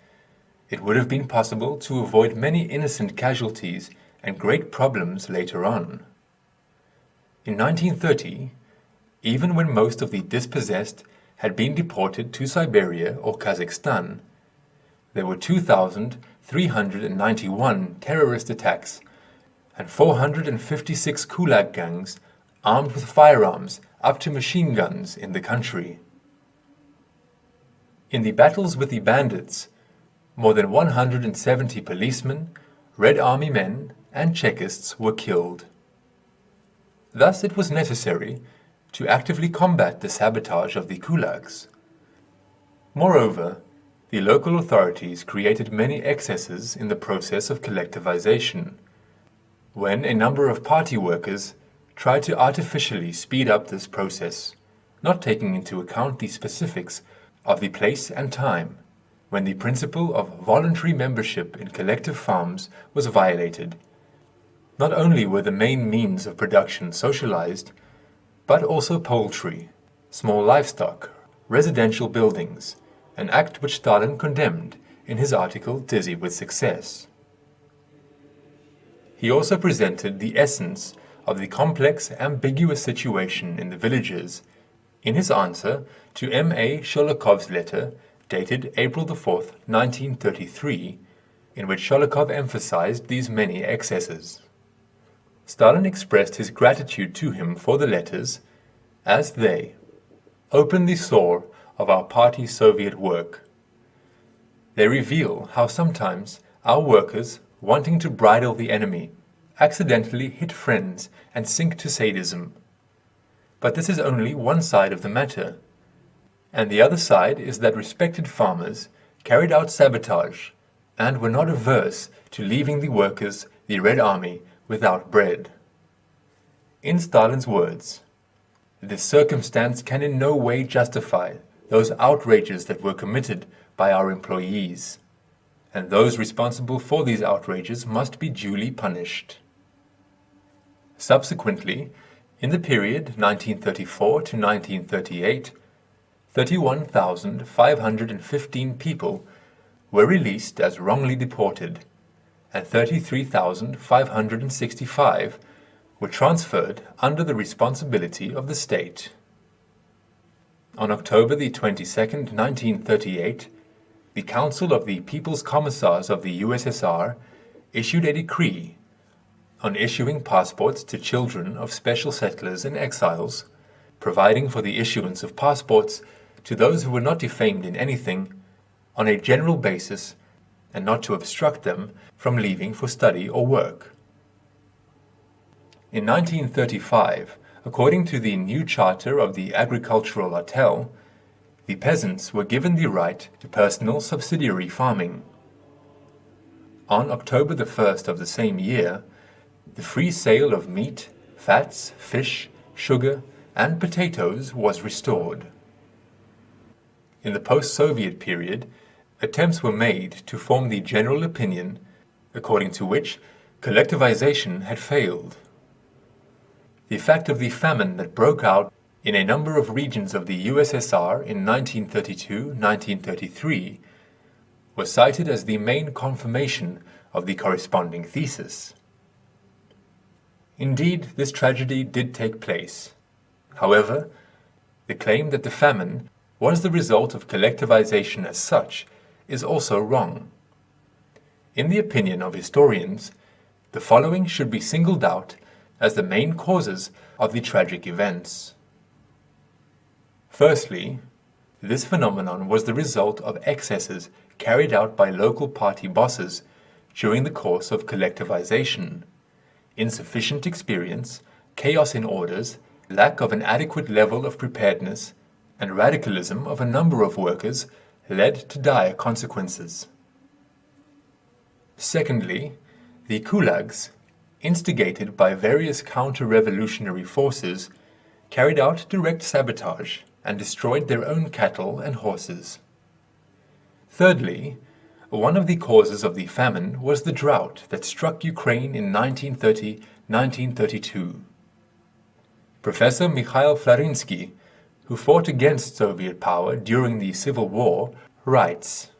it would have been possible to avoid many innocent casualties and great problems later on. In 1930, even when most of the dispossessed had been deported to Siberia or Kazakhstan, there were 2,391 terrorist attacks and 456 Gulag gangs armed with firearms up to machine guns in the country. In the battles with the bandits, more than 170 policemen, Red Army men, and Chekists were killed. Thus it was necessary to actively combat the sabotage of the Gulags. Moreover, the local authorities created many excesses in the process of collectivization, when a number of party workers tried to artificially speed up this process, not taking into account the specifics of the place and time, when the principle of voluntary membership in collective farms was violated. Not only were the main means of production socialized, but also poultry, small livestock, residential buildings, an act which Stalin condemned in his article Dizzy with Success. He also presented the essence of the complex, ambiguous situation in the villages in his answer to M.A. Sholokov's letter dated April 4, 1933, in which Sholokov emphasized these many excesses. Stalin expressed his gratitude to him for the letters, as they open the sore of our party-Soviet work. They reveal how sometimes our workers, wanting to bridle the enemy, accidentally hit friends and sink to sadism. But this is only one side of the matter. And the other side is that respected farmers carried out sabotage and were not averse to leaving the workers the Red Army without bread. In Stalin's words, "This circumstance can in no way justify those outrages that were committed by our employees, and those responsible for these outrages must be duly punished." Subsequently, in the period 1934 to 1938, 31,515 people were released as wrongly deported, and 33,565 were transferred under the responsibility of the state. On October the 22nd, 1938, the Council of the People's Commissars of the USSR issued a decree on issuing passports to children of special settlers and exiles, providing for the issuance of passports to those who were not defamed in anything on a general basis and not to obstruct them from leaving for study or work. In 1935, according to the new charter of the agricultural artel, the peasants were given the right to personal subsidiary farming. On October the 1st of the same year, the free sale of meat, fats, fish, sugar, and potatoes was restored. In the post-Soviet period, attempts were made to form the general opinion according to which collectivization had failed. The fact of the famine that broke out in a number of regions of the USSR in 1932-1933 was cited as the main confirmation of the corresponding thesis. Indeed, this tragedy did take place. However, the claim that the famine was the result of collectivization as such is also wrong. In the opinion of historians, the following should be singled out as the main causes of the tragic events. Firstly, this phenomenon was the result of excesses carried out by local party bosses during the course of collectivization. Insufficient experience, chaos in orders, lack of an adequate level of preparedness, and radicalism of a number of workers led to dire consequences. Secondly, the Gulags, instigated by various counter-revolutionary forces, carried out direct sabotage and destroyed their own cattle and horses. Thirdly, one of the causes of the famine was the drought that struck Ukraine in 1930-1932. Professor Mikhail Florinsky, who fought against Soviet power during the Civil War, writes,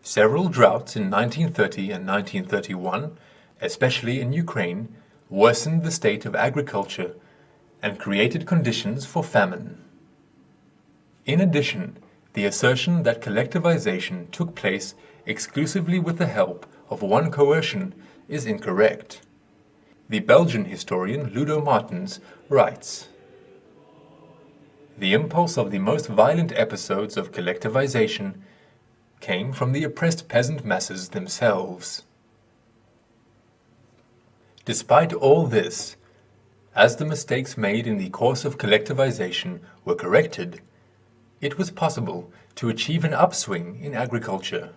"Several droughts in 1930 and 1931, especially in Ukraine, worsened the state of agriculture and created conditions for famine." In addition, the assertion that collectivization took place exclusively with the help of one coercion is incorrect. The Belgian historian Ludo Martens writes, "The impulse of the most violent episodes of collectivization came from the oppressed peasant masses themselves." Despite all this, as the mistakes made in the course of collectivization were corrected, it was possible to achieve an upswing in agriculture.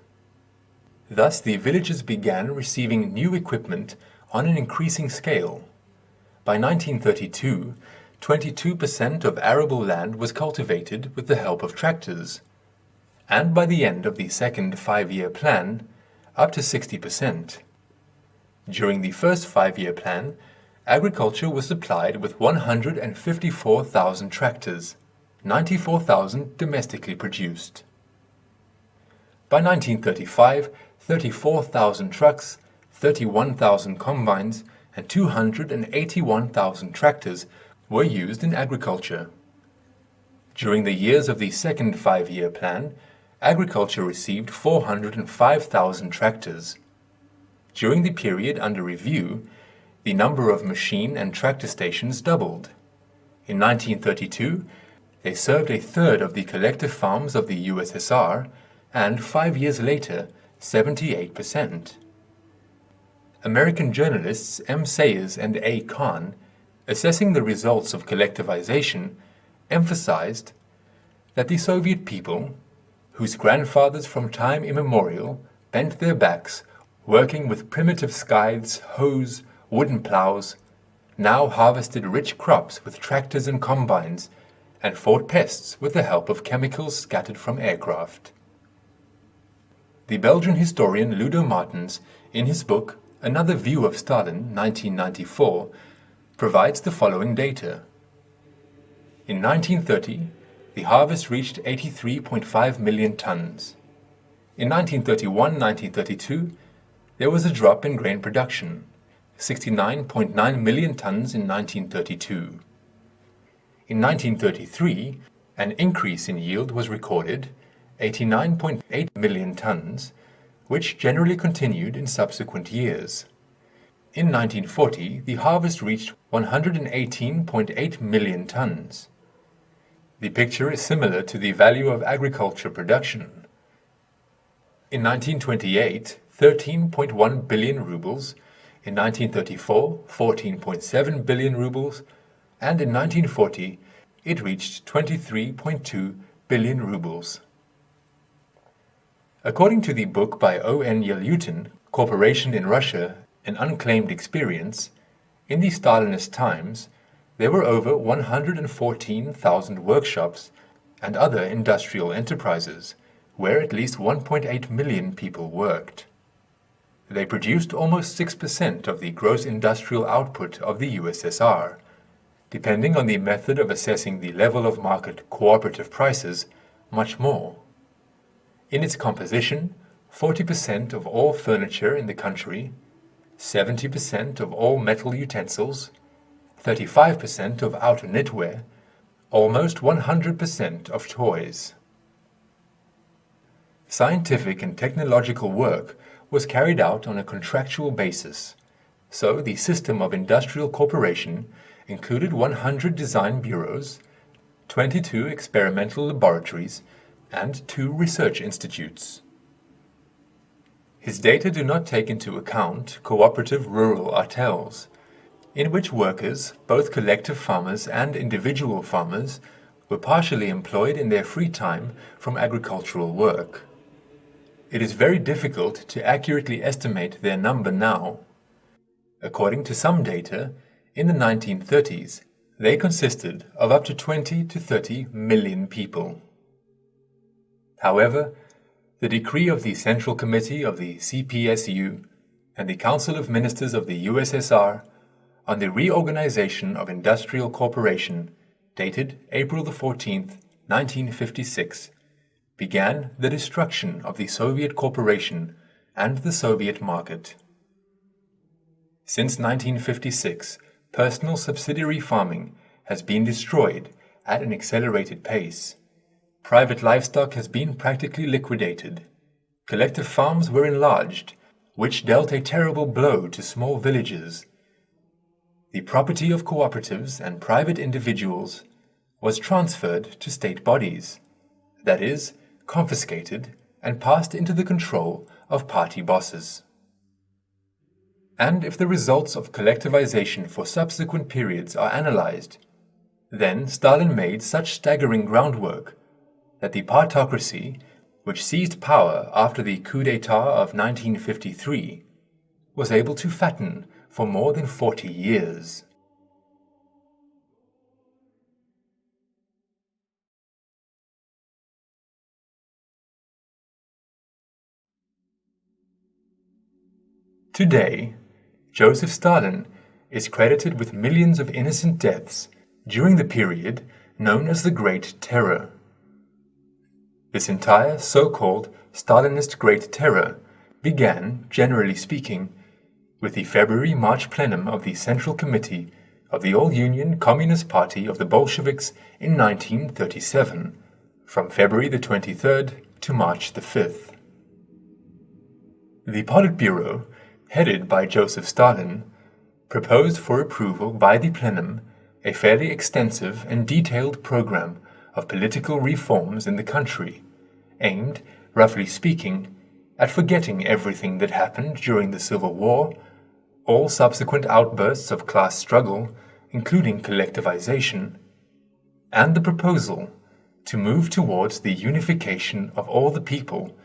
Thus the villages began receiving new equipment on an increasing scale. By 1932, 22% of arable land was cultivated with the help of tractors, and by the end of the second five-year plan, up to 60%. During the first five-year plan, agriculture was supplied with 154,000 tractors, 94,000 domestically produced. By 1935, 34,000 trucks, 31,000 combines, and 281,000 tractors were used in agriculture. During the years of the second five-year plan, agriculture received 405,000 tractors. During the period under review, the number of machine and tractor stations doubled. In 1932, they served a third of the collective farms of the USSR, and 5 years later, 78%. American journalists M. Sayers and A. Kahn, assessing the results of collectivization, emphasized that the Soviet people, whose grandfathers from time immemorial bent their backs working with primitive scythes, hoes, wooden plows, now harvested rich crops with tractors and combines, and fought pests with the help of chemicals scattered from aircraft. The Belgian historian Ludo Martens, in his book Another View of Stalin, 1994, provides the following data. In 1930, the harvest reached 83.5 million tons. In 1931-1932, there was a drop in grain production, 69.9 million tons in 1932. In 1933, an increase in yield was recorded, 89.8 million tons, which generally continued in subsequent years. In 1940, the harvest reached 118.8 million tons. The picture is similar to the value of agriculture production. In 1928, 13.1 billion rubles, in 1934, 14.7 billion rubles, and in 1940, it reached 23.2 billion rubles. According to the book by O.N. Yalutin, Corporation in Russia, An Unclaimed Experience, in the Stalinist times, there were over 114,000 workshops and other industrial enterprises, where at least 1.8 million people worked. They produced almost 6% of the gross industrial output of the USSR, depending on the method of assessing the level of market cooperative prices, much more. In its composition, 40% of all furniture in the country, 70% of all metal utensils, 35% of outer knitwear, almost 100% of toys. Scientific and technological work was carried out on a contractual basis, so the system of industrial corporation included 100 design bureaus, 22 experimental laboratories, and 2 research institutes. His data do not take into account cooperative rural artels, in which workers, both collective farmers and individual farmers, were partially employed in their free time from agricultural work. It is very difficult to accurately estimate their number now. According to some data, in the 1930s, they consisted of up to 20 to 30 million people. However, the decree of the Central Committee of the CPSU and the Council of Ministers of the USSR on the reorganization of industrial corporation, dated April 14, 1956, began the destruction of the Soviet corporation and the Soviet market. Since 1956, personal subsidiary farming has been destroyed at an accelerated pace. Private livestock has been practically liquidated. Collective farms were enlarged, which dealt a terrible blow to small villages. The property of cooperatives and private individuals was transferred to state bodies, that is, confiscated and passed into the control of party bosses. And if the results of collectivization for subsequent periods are analyzed, then Stalin made such staggering groundwork that the partocracy, which seized power after the coup d'etat of 1953, was able to fatten for more than 40 years. Today, Joseph Stalin is credited with millions of innocent deaths during the period known as the Great Terror. This entire so-called Stalinist Great Terror began, generally speaking, with the February-March plenum of the Central Committee of the All-Union Communist Party of the Bolsheviks in 1937, from February the 23rd to March the 5th. The Politburo, headed by Joseph Stalin, proposed for approval by the plenum a fairly extensive and detailed program of political reforms in the country, aimed, roughly speaking, at forgetting everything that happened during the Civil War, all subsequent outbursts of class struggle, including collectivization, and the proposal to move towards the unification of all the people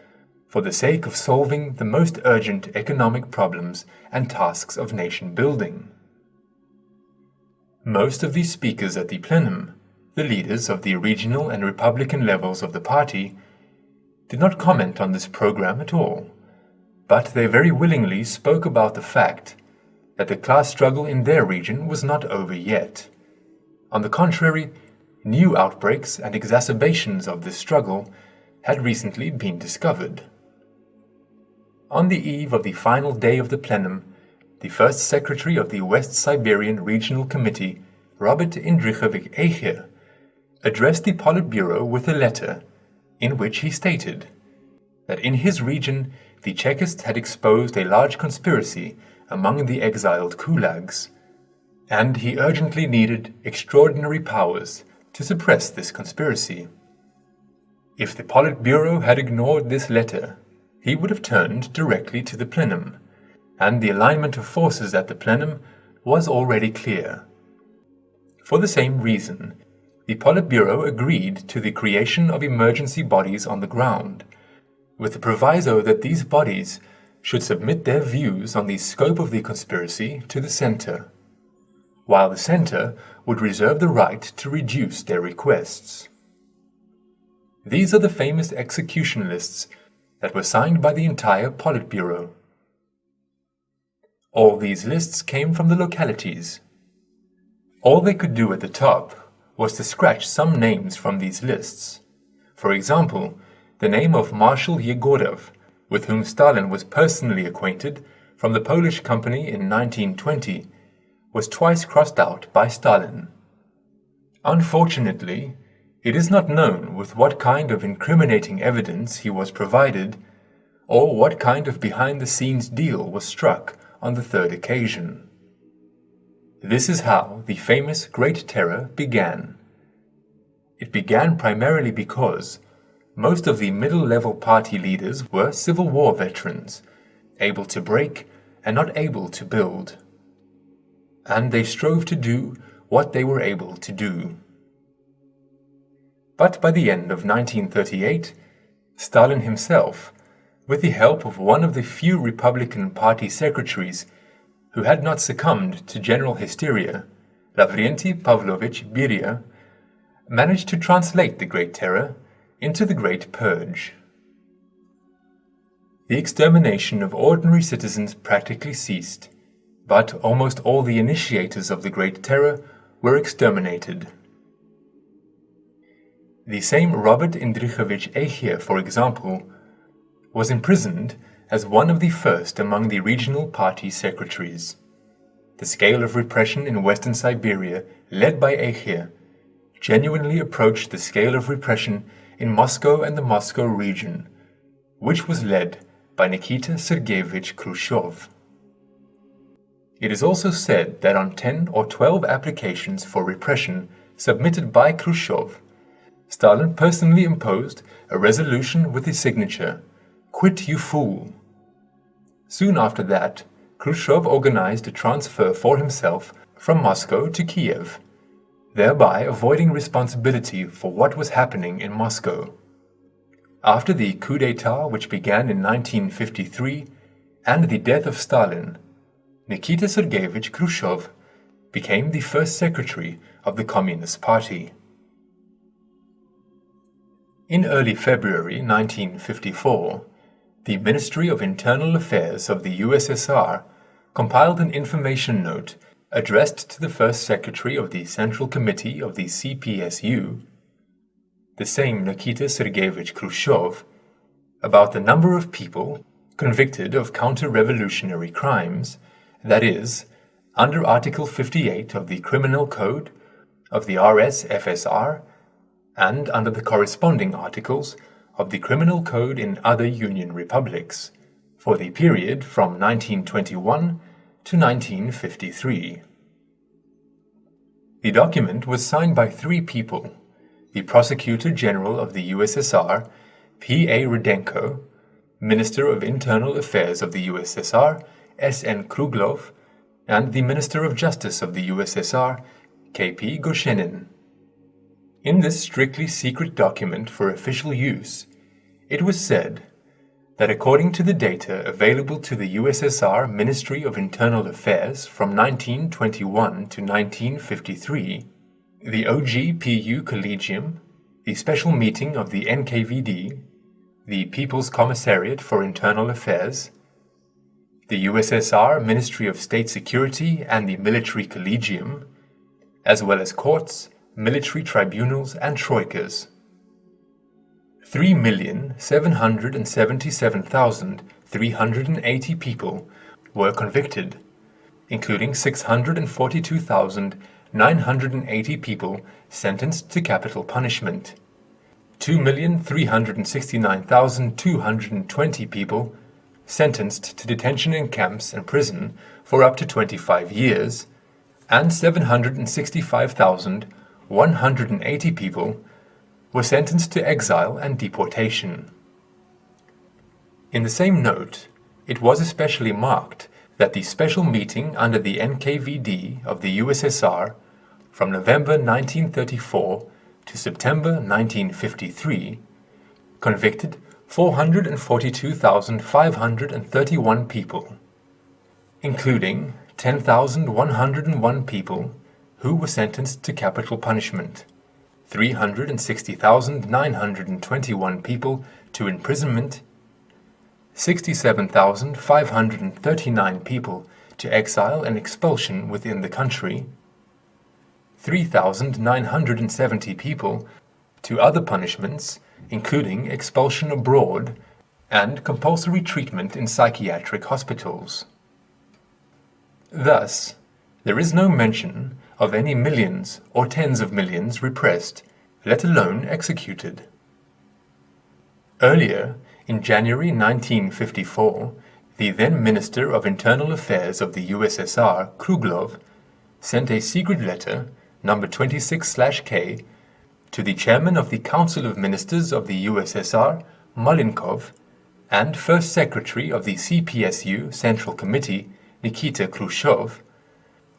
for the sake of solving the most urgent economic problems and tasks of nation building. Most of these speakers at the plenum, the leaders of the regional and republican levels of the party, did not comment on this program at all, but they very willingly spoke about the fact that the class struggle in their region was not over yet. On the contrary, new outbreaks and exacerbations of this struggle had recently been discovered. On the eve of the final day of the plenum, the first secretary of the West Siberian Regional Committee, Robert Indrichovich Eicher, addressed the Politburo with a letter in which he stated that in his region the Chekists had exposed a large conspiracy among the exiled Gulags, and he urgently needed extraordinary powers to suppress this conspiracy. If the Politburo had ignored this letter, he would have turned directly to the plenum, and the alignment of forces at the plenum was already clear. For the same reason, the Politburo agreed to the creation of emergency bodies on the ground, with the proviso that these bodies should submit their views on the scope of the conspiracy to the Center, while the Center would reserve the right to reduce their requests. These are the famous execution lists that were signed by the entire Politburo. All these lists came from the localities. All they could do at the top was to scratch some names from these lists. For example, the name of Marshal Yegorov, with whom Stalin was personally acquainted from the Polish company in 1920, was twice crossed out by Stalin. Unfortunately, it is not known with what kind of incriminating evidence he was provided, or what kind of behind-the-scenes deal was struck on the third occasion. This is how the famous Great Terror began. It began primarily because most of the middle-level party leaders were Civil War veterans, able to break and not able to build. And they strove to do what they were able to do. But by the end of 1938, Stalin himself, with the help of one of the few Republican Party secretaries who had not succumbed to general hysteria, Lavrenti Pavlovich Beria, managed to translate the Great Terror into the Great Purge. The extermination of ordinary citizens practically ceased, but almost all the initiators of the Great Terror were exterminated. The same Robert Indrichovich Eicher, for example, was imprisoned as one of the first among the regional party secretaries. The scale of repression in Western Siberia, led by Eicher, genuinely approached the scale of repression in Moscow and the Moscow region, which was led by Nikita Sergeyevich Khrushchev. It is also said that on 10 or 12 applications for repression submitted by Khrushchev, Stalin personally imposed a resolution with his signature, "Quit, you fool." Soon after that, Khrushchev organized a transfer for himself from Moscow to Kiev, thereby avoiding responsibility for what was happening in Moscow. After the coup d'etat, which began in 1953, and the death of Stalin, Nikita Sergeyevich Khrushchev became the first secretary of the Communist Party. In early February 1954, the Ministry of Internal Affairs of the USSR compiled an information note addressed to the first secretary of the Central Committee of the CPSU, the same Nikita Sergeyevich Khrushchev, about the number of people convicted of counter-revolutionary crimes, that is, under Article 58 of the Criminal Code of the RSFSR and under the corresponding articles of the Criminal Code in other Union republics, for the period from 1921 to 1953. The document was signed by 3 people: the Prosecutor General of the USSR, P.A. Rudenko, Minister of Internal Affairs of the USSR, S.N. Kruglov, and the Minister of Justice of the USSR, K.P. Goshenin. In this strictly secret document for official use, it was said that according to the data available to the USSR Ministry of Internal Affairs from 1921 to 1953, the OGPU Collegium, the special meeting of the NKVD, the People's Commissariat for Internal Affairs, the USSR Ministry of State Security and the Military Collegium, as well as courts, military tribunals and troikas. 3,777,380 people were convicted, including 642,980 people sentenced to capital punishment, 2,369,220 people sentenced to detention in camps and prison for up to 25 years, and 765,180 people were sentenced to exile and deportation. In the same note, it was especially marked that the special meeting under the NKVD of the USSR from November 1934 to September 1953 convicted 442,531 people, including 10,101 people who were sentenced to capital punishment, 360,921 people to imprisonment, 67,539 people to exile and expulsion within the country, 3,970 people to other punishments, including expulsion abroad and compulsory treatment in psychiatric hospitals. Thus, there is no mention of any millions or tens of millions repressed, let alone executed. Earlier, in January 1954, the then Minister of Internal Affairs of the USSR, Kruglov, sent a secret letter, number 26/K, to the Chairman of the Council of Ministers of the USSR, Malenkov, and First Secretary of the CPSU Central Committee, Nikita Khrushchev,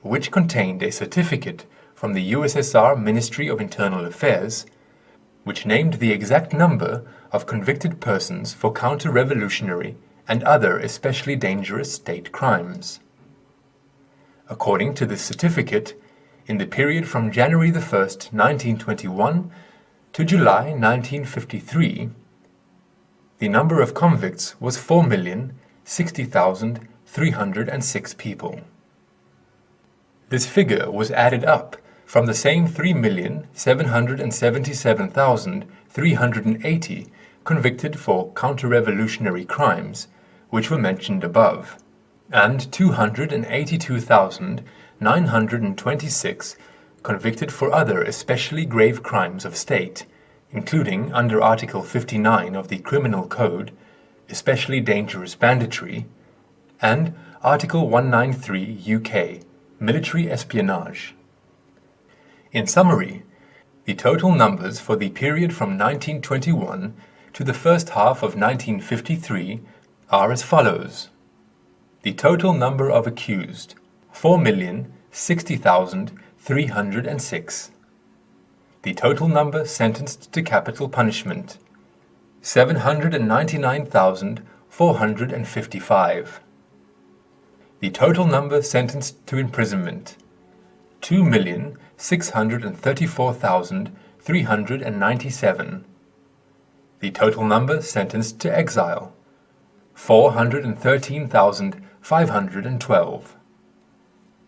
which contained a certificate from the USSR Ministry of Internal Affairs, which named the exact number of convicted persons for counter-revolutionary and other especially dangerous state crimes. According to this certificate, in the period from January 1st, 1921 to July 1953, the number of convicts was 4,060,306 people. This figure was added up from the same 3,777,380 convicted for counter-revolutionary crimes, which were mentioned above, and 282,926 convicted for other especially grave crimes of state, including under Article 59 of the Criminal Code, especially dangerous banditry, and Article 193 UK, military espionage. In summary, the total numbers for the period from 1921 to the first half of 1953 are as follows. The total number of accused, 4,060,306. The total number sentenced to capital punishment, 799,455. The total number sentenced to imprisonment, 2,634,397. The total number sentenced to exile, 413,512.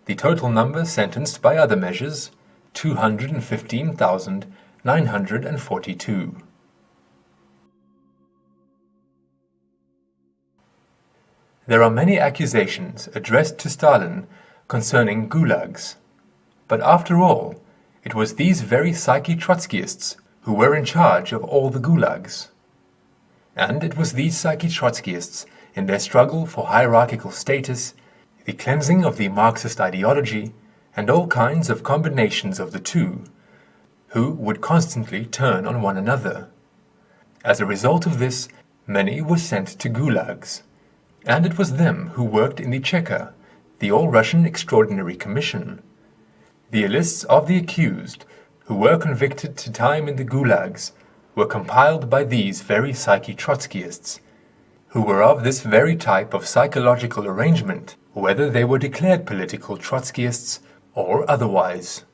The total number sentenced by other measures, 215,942. There are many accusations addressed to Stalin concerning Gulags, but after all, it was these very Psyche-Trotskyists who were in charge of all the Gulags. And it was these Psyche-Trotskyists, in their struggle for hierarchical status, the cleansing of the Marxist ideology, and all kinds of combinations of the two, who would constantly turn on one another. As a result of this, many were sent to Gulags, and it was them who worked in the Cheka, the All-Russian Extraordinary Commission. The lists of the accused, who were convicted to time in the Gulags, were compiled by these very Psyche-Trotskyists, who were of this very type of psychological arrangement, whether they were declared political Trotskyists or otherwise.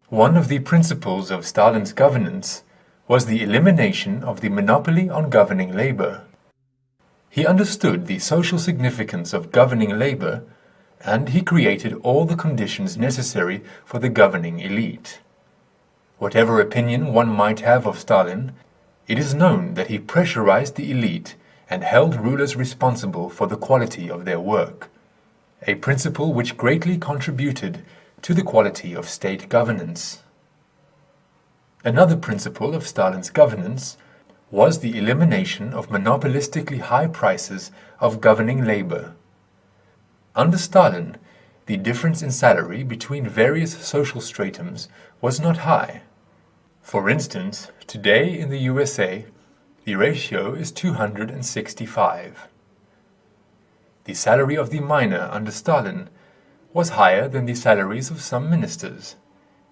One of the principles of Stalin's governance was the elimination of the monopoly on governing labor. He understood the social significance of governing labor, and he created all the conditions necessary for the governing elite. Whatever opinion one might have of Stalin, it is known that he pressurized the elite and held rulers responsible for the quality of their work, a principle which greatly contributed to the quality of state governance. Another principle of Stalin's governance was the elimination of monopolistically high prices of governing labor. Under Stalin, the difference in salary between various social stratums was not high. For instance, today in the USA, the ratio is 265. The salary of the miner under Stalin was higher than the salaries of some ministers,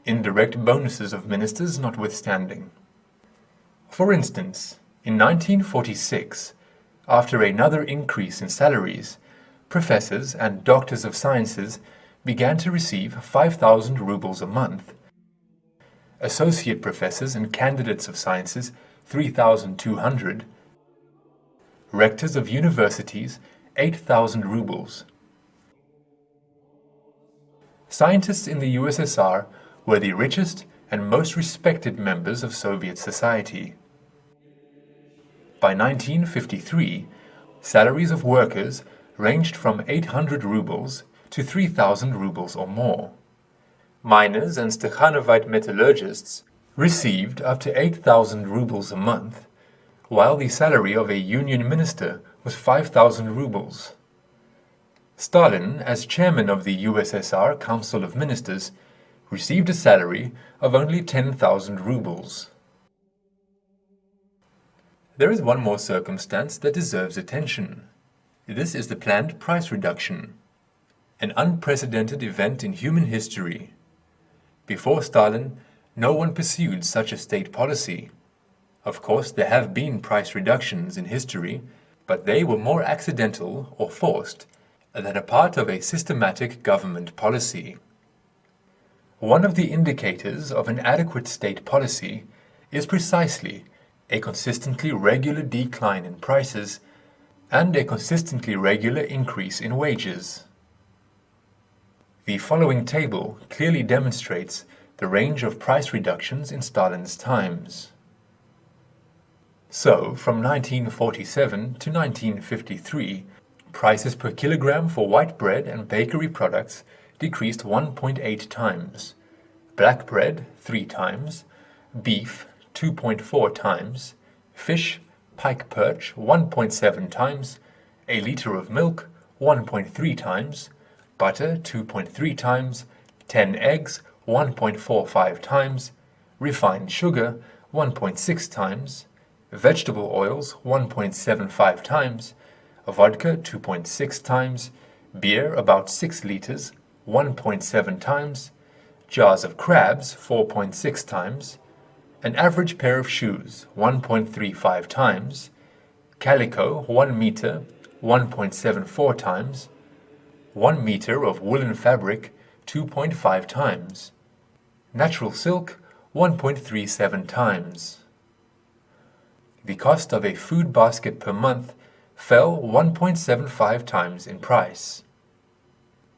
indirect bonuses of ministers notwithstanding. For instance, in 1946, after another increase in salaries, professors and doctors of sciences began to receive 5,000 rubles a month, associate professors and candidates of sciences 3,200, rectors of universities 8,000 rubles. Scientists in the USSR were the richest and most respected members of Soviet society. By 1953, salaries of workers ranged from 800 rubles to 3,000 rubles or more. Miners and Stakhanovite metallurgists received up to 8,000 rubles a month, while the salary of a union minister was 5,000 rubles. Stalin, as chairman of the USSR Council of Ministers, received a salary of only 10,000 rubles. There is one more circumstance that deserves attention. This is the planned price reduction, an unprecedented event in human history. Before Stalin, no one pursued such a state policy. Of course, there have been price reductions in history, but they were more accidental or forced than a part of a systematic government policy. One of the indicators of an adequate state policy is precisely a consistently regular decline in prices and a consistently regular increase in wages. The following table clearly demonstrates the range of price reductions in Stalin's times. So, from 1947 to 1953, prices per kilogram for white bread and bakery products decreased 1.8 times, black bread 3 times, beef 2.4 times, fish, pike perch 1.7 times, a liter of milk 1.3 times, butter 2.3 times, 10 eggs 1.45 times, refined sugar 1.6 times, vegetable oils 1.75 times, vodka 2.6 times, beer about 6 liters 1.7 times, jars of crabs 4.6 times, an average pair of shoes 1.35 times, calico 1 meter 1.74 times, 1 meter of woolen fabric 2.5 times, natural silk 1.37 times. The cost of a food basket per month fell 1.75 times in price.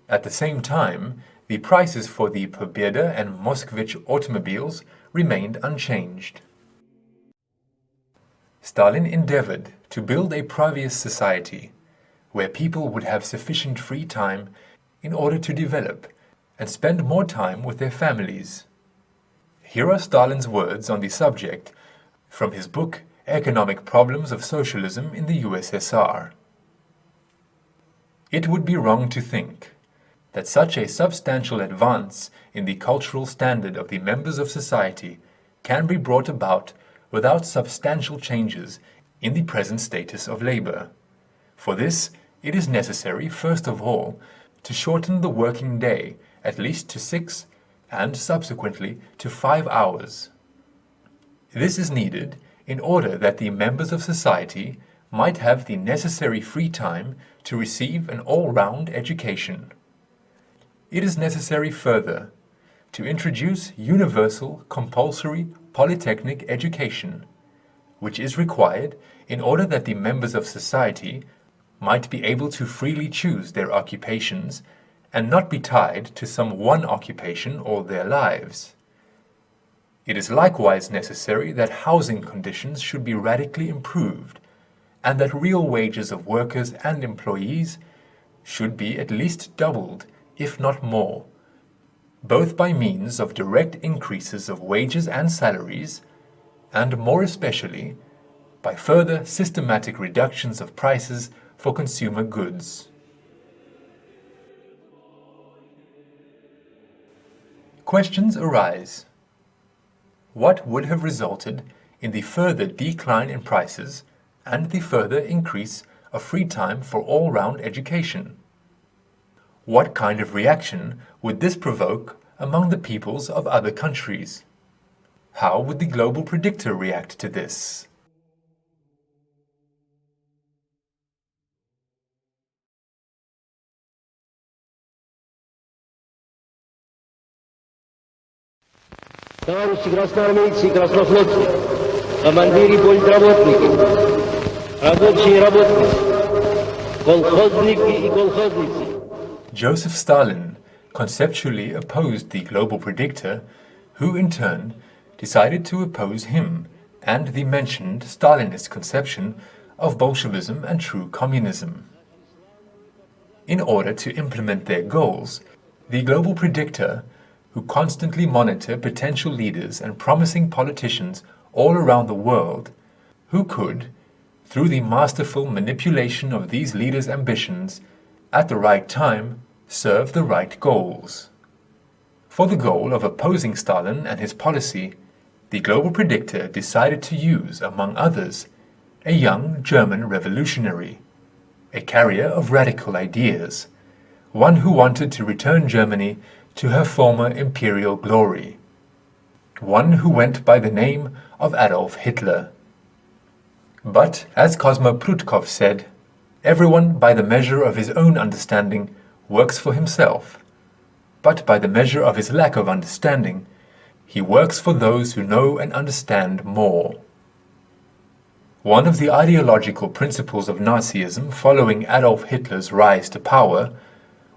At the same time, the prices for the Pobeda and Moskvich automobiles remained unchanged. Stalin endeavored to build a previous society where people would have sufficient free time in order to develop and spend more time with their families. Here are Stalin's words on the subject from his book Economic Problems of Socialism in the USSR. It would be wrong to think that such a substantial advance in the cultural standard of the members of society can be brought about without substantial changes in the present status of labor. For this, it is necessary, first of all, to shorten the working day at least to 6 and subsequently to 5 hours. This is needed in order that the members of society might have the necessary free time to receive an all-round education. It is necessary further to introduce universal compulsory polytechnic education, which is required in order that the members of society might be able to freely choose their occupations and not be tied to some one occupation all their lives. It is likewise necessary that housing conditions should be radically improved, and that real wages of workers and employees should be at least doubled, if not more, both by means of direct increases of wages and salaries, and more especially by further systematic reductions of prices for consumer goods. Questions arise. What would have resulted in the further decline in prices and the further increase of free time for all-round education? What kind of reaction would this provoke among the peoples of other countries? How would the global predictor react to this? Товарищи красноармейцы и краснофлотцы, командиры и политработники, рабочие и работницы, колхозники и колхозницы. Joseph Stalin conceptually opposed the global predictor, who in turn decided to oppose him and the mentioned Stalinist conception of Bolshevism and true communism. In order to implement their goals, the global predictor, who constantly monitor potential leaders and promising politicians all around the world, who could, through the masterful manipulation of these leaders' ambitions, at the right time, serve the right goals. For the goal of opposing Stalin and his policy, the global predictor decided to use, among others, a young German revolutionary, a carrier of radical ideas, one who wanted to return Germany to her former imperial glory, one who went by the name of Adolf Hitler. But, as Cosmo Prutkov said, everyone by the measure of his own understanding works for himself, but by the measure of his lack of understanding, he works for those who know and understand more. One of the ideological principles of Nazism following Adolf Hitler's rise to power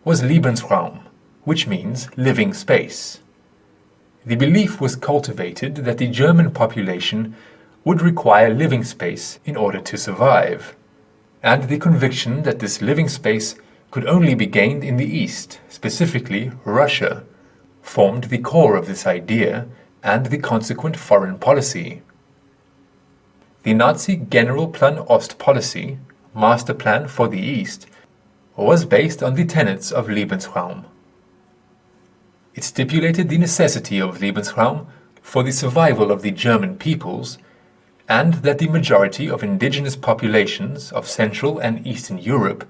was Lebensraum, which means living space. The belief was cultivated that the German population would require living space in order to survive, and the conviction that this living space could only be gained in the East, specifically Russia, formed the core of this idea and the consequent foreign policy. The Nazi Generalplan Ost policy, Master Plan for the East, was based on the tenets of Lebensraum. It stipulated the necessity of Lebensraum for the survival of the German peoples, and that the majority of indigenous populations of Central and Eastern Europe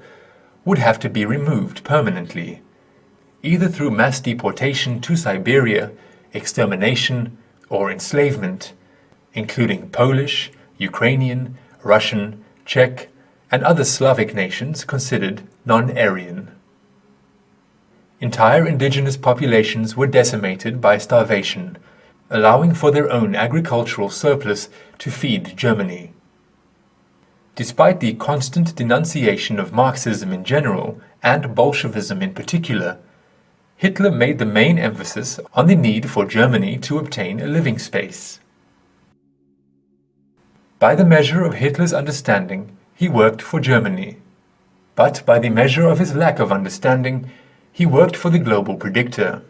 would have to be removed permanently, either through mass deportation to Siberia, extermination, or enslavement, including Polish, Ukrainian, Russian, Czech, and other Slavic nations considered non-Aryan. Entire indigenous populations were decimated by starvation, allowing for their own agricultural surplus to feed Germany. Despite the constant denunciation of Marxism in general and Bolshevism in particular, Hitler made the main emphasis on the need for Germany to obtain a living space. By the measure of Hitler's understanding, he worked for Germany, but by the measure of his lack of understanding, he worked for the global predictor.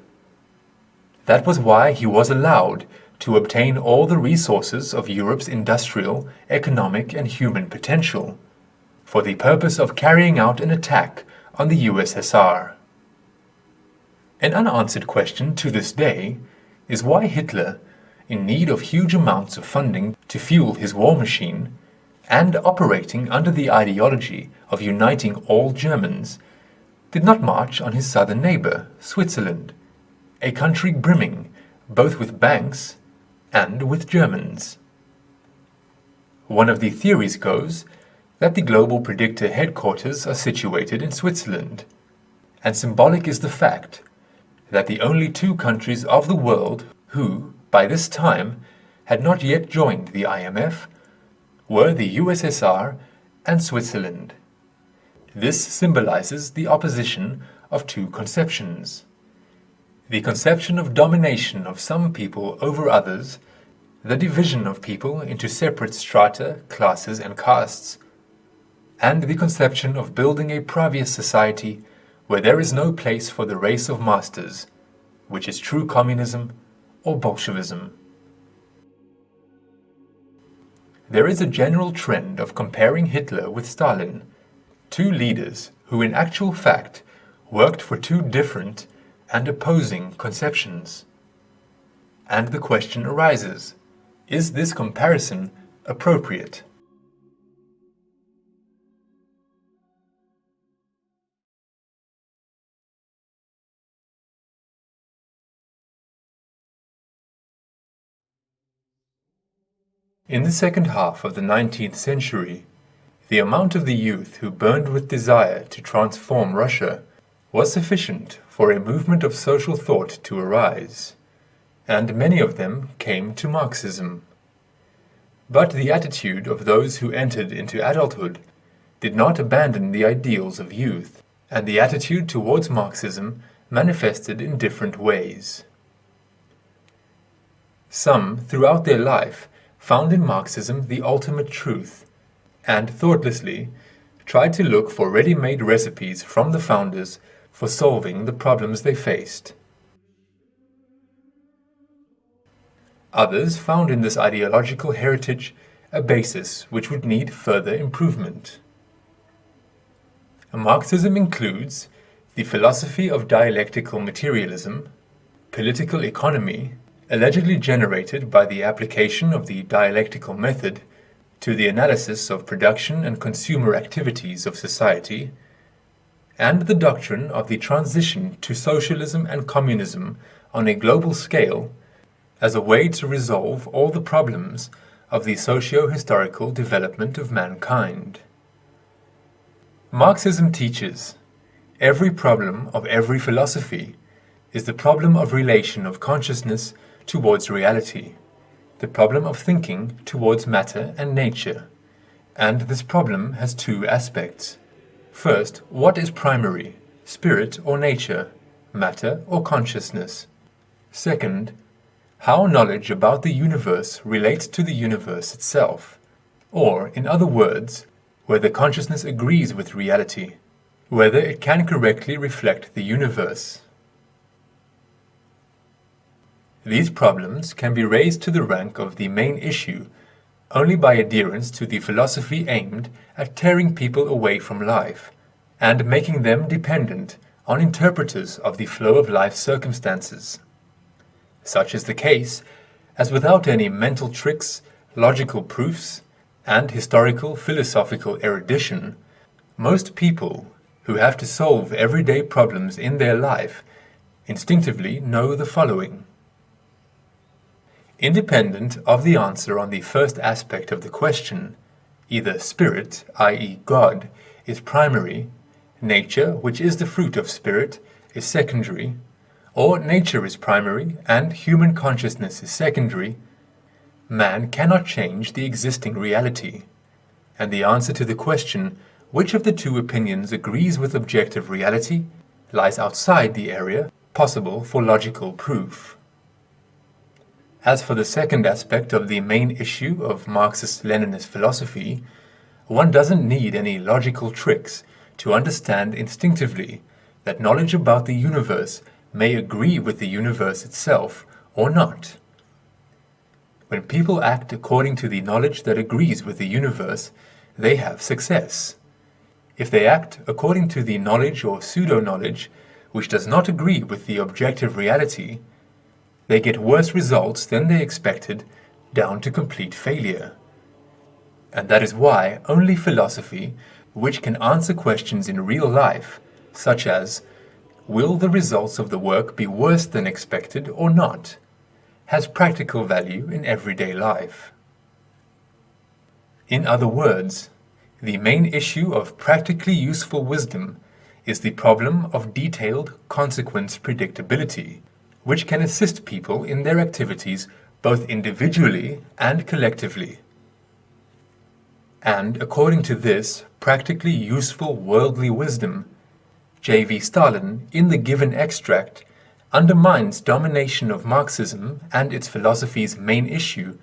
That was why he was allowed to obtain all the resources of Europe's industrial, economic, and human potential, for the purpose of carrying out an attack on the USSR. An unanswered question to this day is why Hitler, in need of huge amounts of funding to fuel his war machine, and operating under the ideology of uniting all Germans, did not march on his southern neighbor, Switzerland, a country brimming both with banks and with Germans. One of the theories goes that the global Predictor headquarters are situated in Switzerland, and symbolic is the fact that the only two countries of the world who, by this time, had not yet joined the IMF were the USSR and Switzerland. This symbolizes the opposition of two conceptions: the conception of domination of some people over others, the division of people into separate strata, classes, and castes, and the conception of building a previous society where there is no place for the race of masters, which is true communism or Bolshevism. There is a general trend of comparing Hitler with Stalin, two leaders who in actual fact worked for two different and opposing conceptions. And the question arises, is this comparison appropriate? In the second half of the 19th century, the amount of the youth who burned with desire to transform Russia was sufficient for a movement of social thought to arise, and many of them came to Marxism. But the attitude of those who entered into adulthood did not abandon the ideals of youth, and the attitude towards Marxism manifested in different ways. Some, throughout their life, found in Marxism the ultimate truth, and thoughtlessly tried to look for ready-made recipes from the founders for solving the problems they faced. Others found in this ideological heritage a basis which would need further improvement. Marxism includes the philosophy of dialectical materialism, political economy, allegedly generated by the application of the dialectical method to the analysis of production and consumer activities of society, and the doctrine of the transition to socialism and communism on a global scale as a way to resolve all the problems of the socio-historical development of mankind. Marxism teaches, every problem of every philosophy is the problem of relation of consciousness towards reality, the problem of thinking towards matter and nature, and this problem has two aspects. First, what is primary, spirit or nature, matter or consciousness? Second, how knowledge about the universe relates to the universe itself, or, in other words, whether consciousness agrees with reality, whether it can correctly reflect the universe. These problems can be raised to the rank of the main issue only by adherence to the philosophy aimed at tearing people away from life and making them dependent on interpreters of the flow of life circumstances. Such is the case, as without any mental tricks, logical proofs, and historical philosophical erudition, most people who have to solve everyday problems in their life instinctively know the following. Independent of the answer on the first aspect of the question, either spirit, i.e. God, is primary, nature, which is the fruit of spirit, is secondary, or nature is primary and human consciousness is secondary, man cannot change the existing reality, and the answer to the question which of the two opinions agrees with objective reality lies outside the area possible for logical proof. As for the second aspect of the main issue of Marxist-Leninist philosophy, one doesn't need any logical tricks to understand instinctively that knowledge about the universe may agree with the universe itself or not. When people act according to the knowledge that agrees with the universe, they have success. If they act according to the knowledge or pseudo-knowledge which does not agree with the objective reality, they get worse results than they expected, down to complete failure. And that is why only philosophy, which can answer questions in real life, such as, will the results of the work be worse than expected or not, has practical value in everyday life. In other words, the main issue of practically useful wisdom is the problem of detailed consequence predictability, which can assist people in their activities both individually and collectively. And according to this practically useful worldly wisdom, J.V. Stalin, in the given extract, undermines domination of Marxism and its philosophy's main issue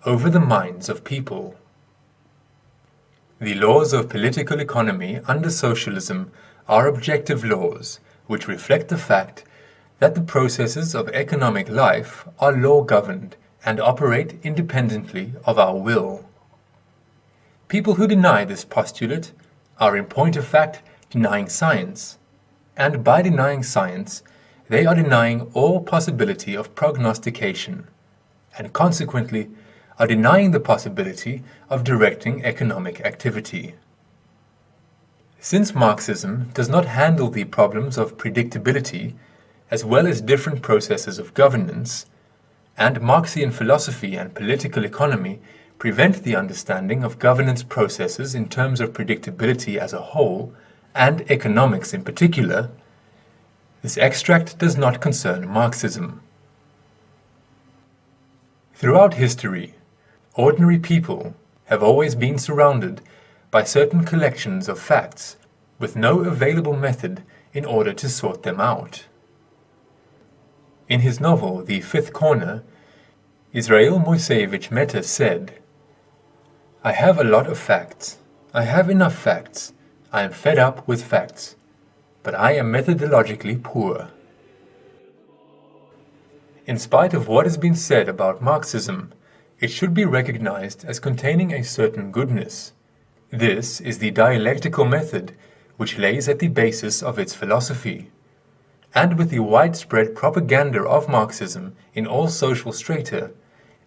over the minds of people. The laws of political economy under socialism are objective laws which reflect the fact that the processes of economic life are law-governed and operate independently of our will. People who deny this postulate are in point of fact denying science, and by denying science, they are denying all possibility of prognostication, and consequently are denying the possibility of directing economic activity. Since Marxism does not handle the problems of predictability as well as different processes of governance, and Marxian philosophy and political economy prevent the understanding of governance processes in terms of predictability as a whole, and economics in particular, this extract does not concern Marxism. Throughout history, ordinary people have always been surrounded by certain collections of facts with no available method in order to sort them out. In his novel The Fifth Corner, Israel Moiseyevich Mehta said, "I have a lot of facts. I have enough facts. I am fed up with facts. But I am methodologically poor." In spite of what has been said about Marxism, it should be recognized as containing a certain goodness. This is the dialectical method which lays at the basis of its philosophy. And with the widespread propaganda of Marxism in all social strata,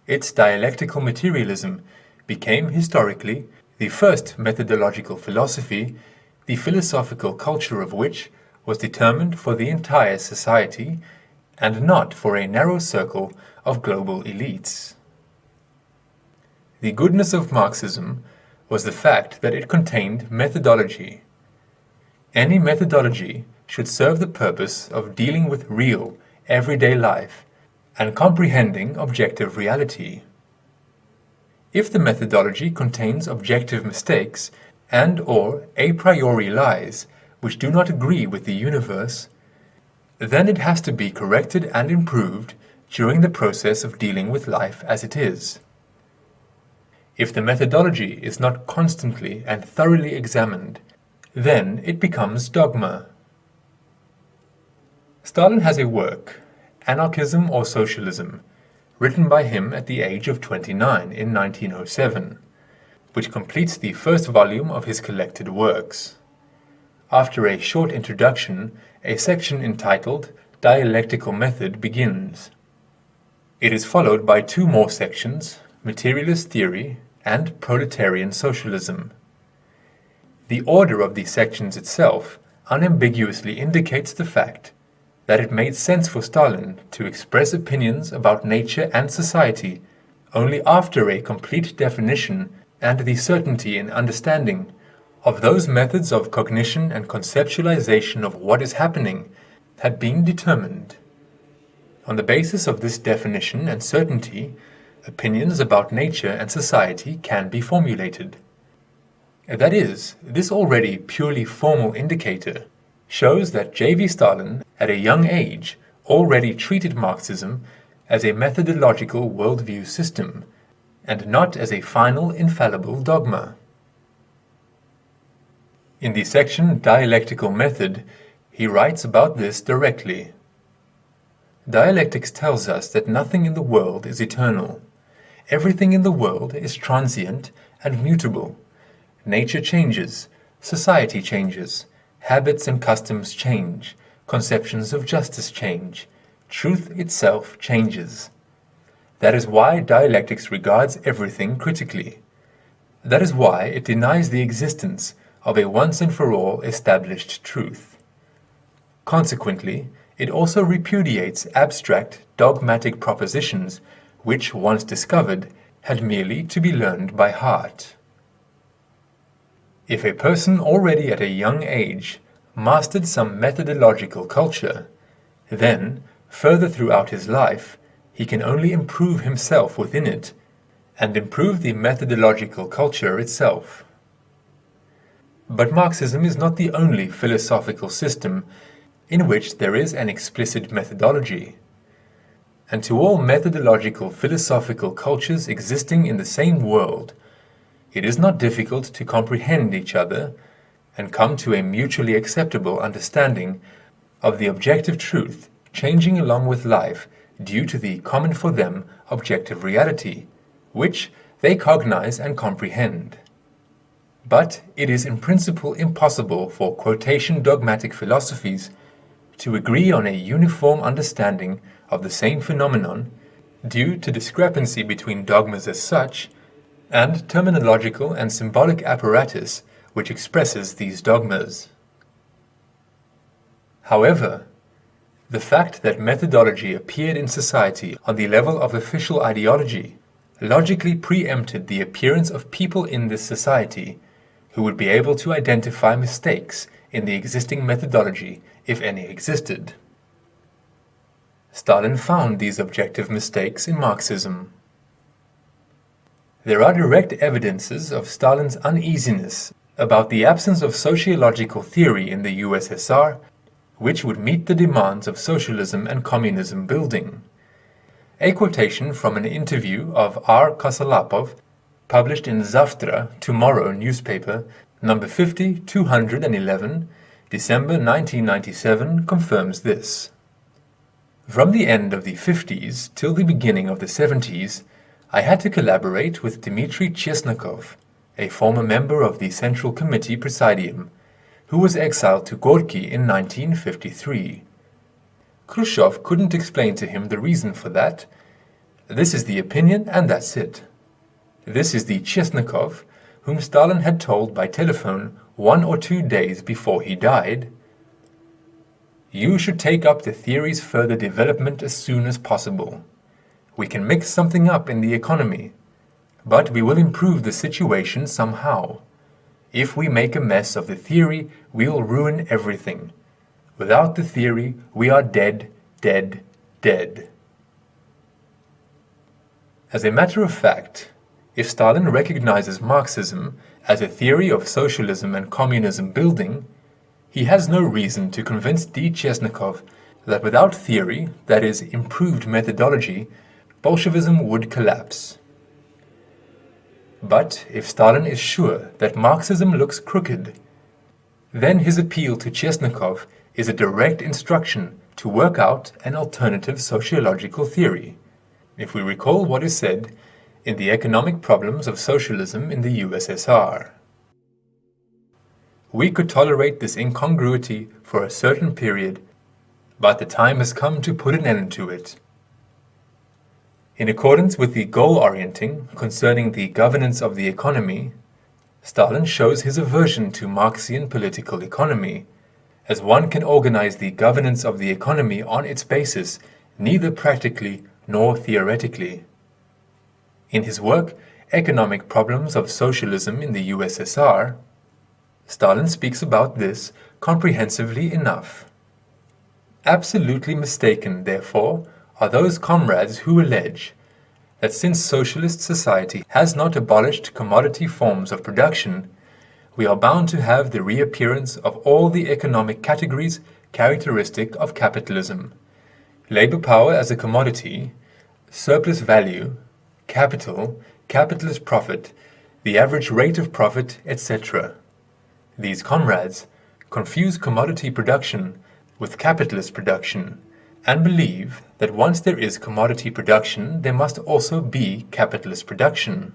its dialectical materialism became historically the first methodological philosophy, the philosophical culture of which was determined for the entire society and not for a narrow circle of global elites. The goodness of Marxism was the fact that it contained methodology. Any methodology should serve the purpose of dealing with real, everyday life and comprehending objective reality. If the methodology contains objective mistakes and/or a priori lies which do not agree with the universe, then it has to be corrected and improved during the process of dealing with life as it is. If the methodology is not constantly and thoroughly examined, then it becomes dogma. Stalin has a work, Anarchism or Socialism, written by him at the age of 29 in 1907, which completes the first volume of his collected works. After a short introduction, a section entitled Dialectical Method begins. It is followed by two more sections, Materialist Theory and Proletarian Socialism. The order of these sections itself unambiguously indicates the fact that it made sense for Stalin to express opinions about nature and society only after a complete definition and the certainty in understanding of those methods of cognition and conceptualization of what is happening had been determined. On the basis of this definition and certainty, opinions about nature and society can be formulated. That is, this already purely formal indicator shows that J.V. Stalin, at a young age, already treated Marxism as a methodological worldview system, and not as a final infallible dogma. In the section Dialectical Method, he writes about this directly. Dialectics tells us that nothing in the world is eternal. Everything in the world is transient and mutable. Nature changes, society changes, habits and customs change, conceptions of justice change, truth itself changes. That is why dialectics regards everything critically. That is why it denies the existence of a once and for all established truth. Consequently, it also repudiates abstract, dogmatic propositions which, once discovered, had merely to be learned by heart. If a person already at a young age mastered some methodological culture, then, further throughout his life, he can only improve himself within it, and improve the methodological culture itself. But Marxism is not the only philosophical system in which there is an explicit methodology. And to all methodological philosophical cultures existing in the same world, it is not difficult to comprehend each other and come to a mutually acceptable understanding of the objective truth changing along with life due to the common for them objective reality, which they cognize and comprehend. But it is in principle impossible for quotation dogmatic philosophies to agree on a uniform understanding of the same phenomenon due to discrepancy between dogmas as such and terminological and symbolic apparatus which expresses these dogmas. However, the fact that methodology appeared in society on the level of official ideology logically preempted the appearance of people in this society who would be able to identify mistakes in the existing methodology, if any existed. Stalin found these objective mistakes in Marxism. There are direct evidences of Stalin's uneasiness about the absence of sociological theory in the USSR which would meet the demands of socialism and communism building. A quotation from an interview of R. Kosalapov, published in Zavtra, Tomorrow newspaper, number 50, 211, December 1997, confirms this. From the end of the 50s till the beginning of the 70s, I had to collaborate with Dmitry Chesnakov, a former member of the Central Committee Presidium, who was exiled to Gorky in 1953. Khrushchev couldn't explain to him the reason for that. This is the opinion, and that's it. This is the Chesnakov whom Stalin had told by telephone 1 or 2 days before he died, "You should take up the theory's further development as soon as possible. We can mix something up in the economy, but we will improve the situation somehow. If we make a mess of the theory, we'll ruin everything. Without the theory, we are dead, dead, dead." As a matter of fact, if Stalin recognizes Marxism as a theory of socialism and communism building, he has no reason to convince D. Chesnakov that without theory, that is, improved methodology, Bolshevism would collapse. But if Stalin is sure that Marxism looks crooked, then his appeal to Chesnakov is a direct instruction to work out an alternative sociological theory, if we recall what is said in the economic problems of socialism in the USSR. We could tolerate this incongruity for a certain period, but the time has come to put an end to it. In accordance with the goal-orienting concerning the governance of the economy, Stalin shows his aversion to Marxian political economy, as one can organize the governance of the economy on its basis neither practically nor theoretically. In his work, Economic Problems of Socialism in the USSR, Stalin speaks about this comprehensively enough. Absolutely mistaken, therefore, are those comrades who allege that since socialist society has not abolished commodity forms of production, we are bound to have the reappearance of all the economic categories characteristic of capitalism: labor power as a commodity, surplus value, capital, capitalist profit, the average rate of profit, etc. These comrades confuse commodity production with capitalist production, and believe that once there is commodity production, there must also be capitalist production.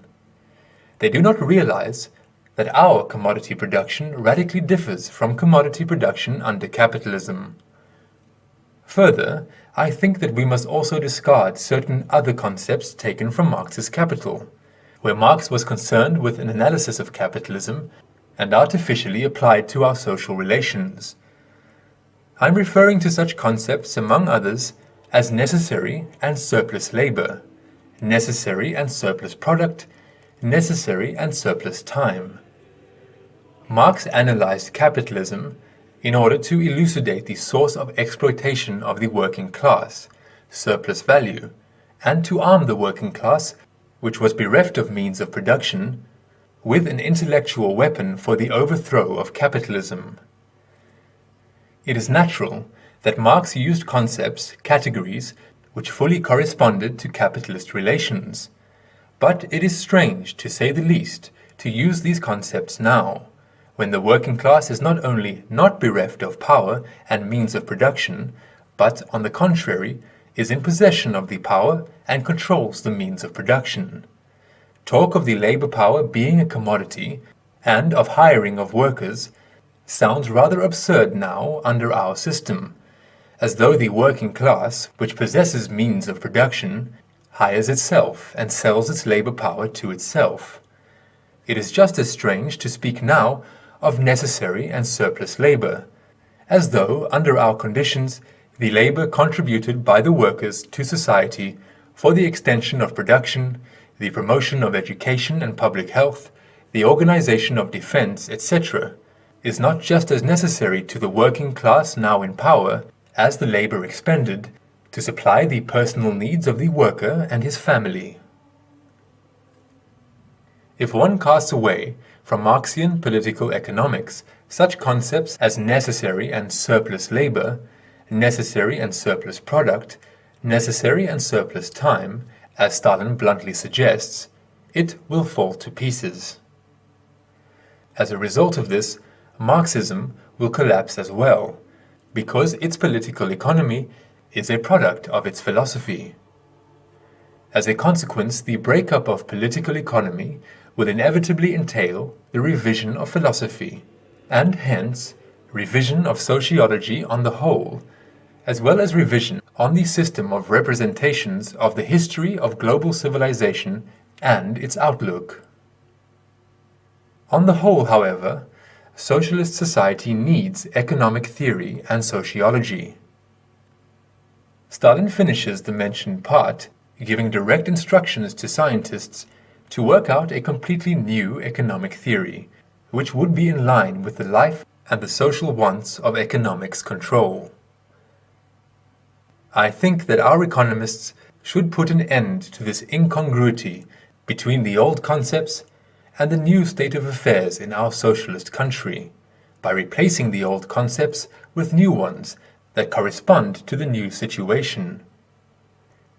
They do not realize that our commodity production radically differs from commodity production under capitalism. Further, I think that we must also discard certain other concepts taken from Marx's Capital, where Marx was concerned with an analysis of capitalism and artificially applied to our social relations. I'm referring to such concepts, among others, as necessary and surplus labor, necessary and surplus product, necessary and surplus time. Marx analyzed capitalism in order to elucidate the source of exploitation of the working class, surplus value, and to arm the working class, which was bereft of means of production, with an intellectual weapon for the overthrow of capitalism. It is natural that Marx used concepts, categories, which fully corresponded to capitalist relations. But it is strange, to say the least, to use these concepts now, when the working class is not only not bereft of power and means of production, but, on the contrary, is in possession of the power and controls the means of production. Talk of the labor power being a commodity, and of hiring of workers, sounds rather absurd now under our system, as though the working class, which possesses means of production, hires itself and sells its labor power to itself. It is just as strange to speak now of necessary and surplus labor, as though, under our conditions, the labor contributed by the workers to society for the extension of production, the promotion of education and public health, the organization of defense, etc., is not just as necessary to the working class now in power as the labor expended to supply the personal needs of the worker and his family. If one casts away from Marxian political economics such concepts as necessary and surplus labor, necessary and surplus product, necessary and surplus time, as Stalin bluntly suggests, it will fall to pieces. As a result of this, Marxism will collapse as well, because its political economy is a product of its philosophy. As a consequence, the breakup of political economy will inevitably entail the revision of philosophy, and hence revision of sociology on the whole, as well as revision on the system of representations of the history of global civilization and its outlook. On the whole, however, socialist society needs economic theory and sociology. Stalin finishes the mentioned part, giving direct instructions to scientists to work out a completely new economic theory, which would be in line with the life and the social wants of economics control. I think that our economists should put an end to this incongruity between the old concepts and the new state of affairs in our socialist country, by replacing the old concepts with new ones that correspond to the new situation.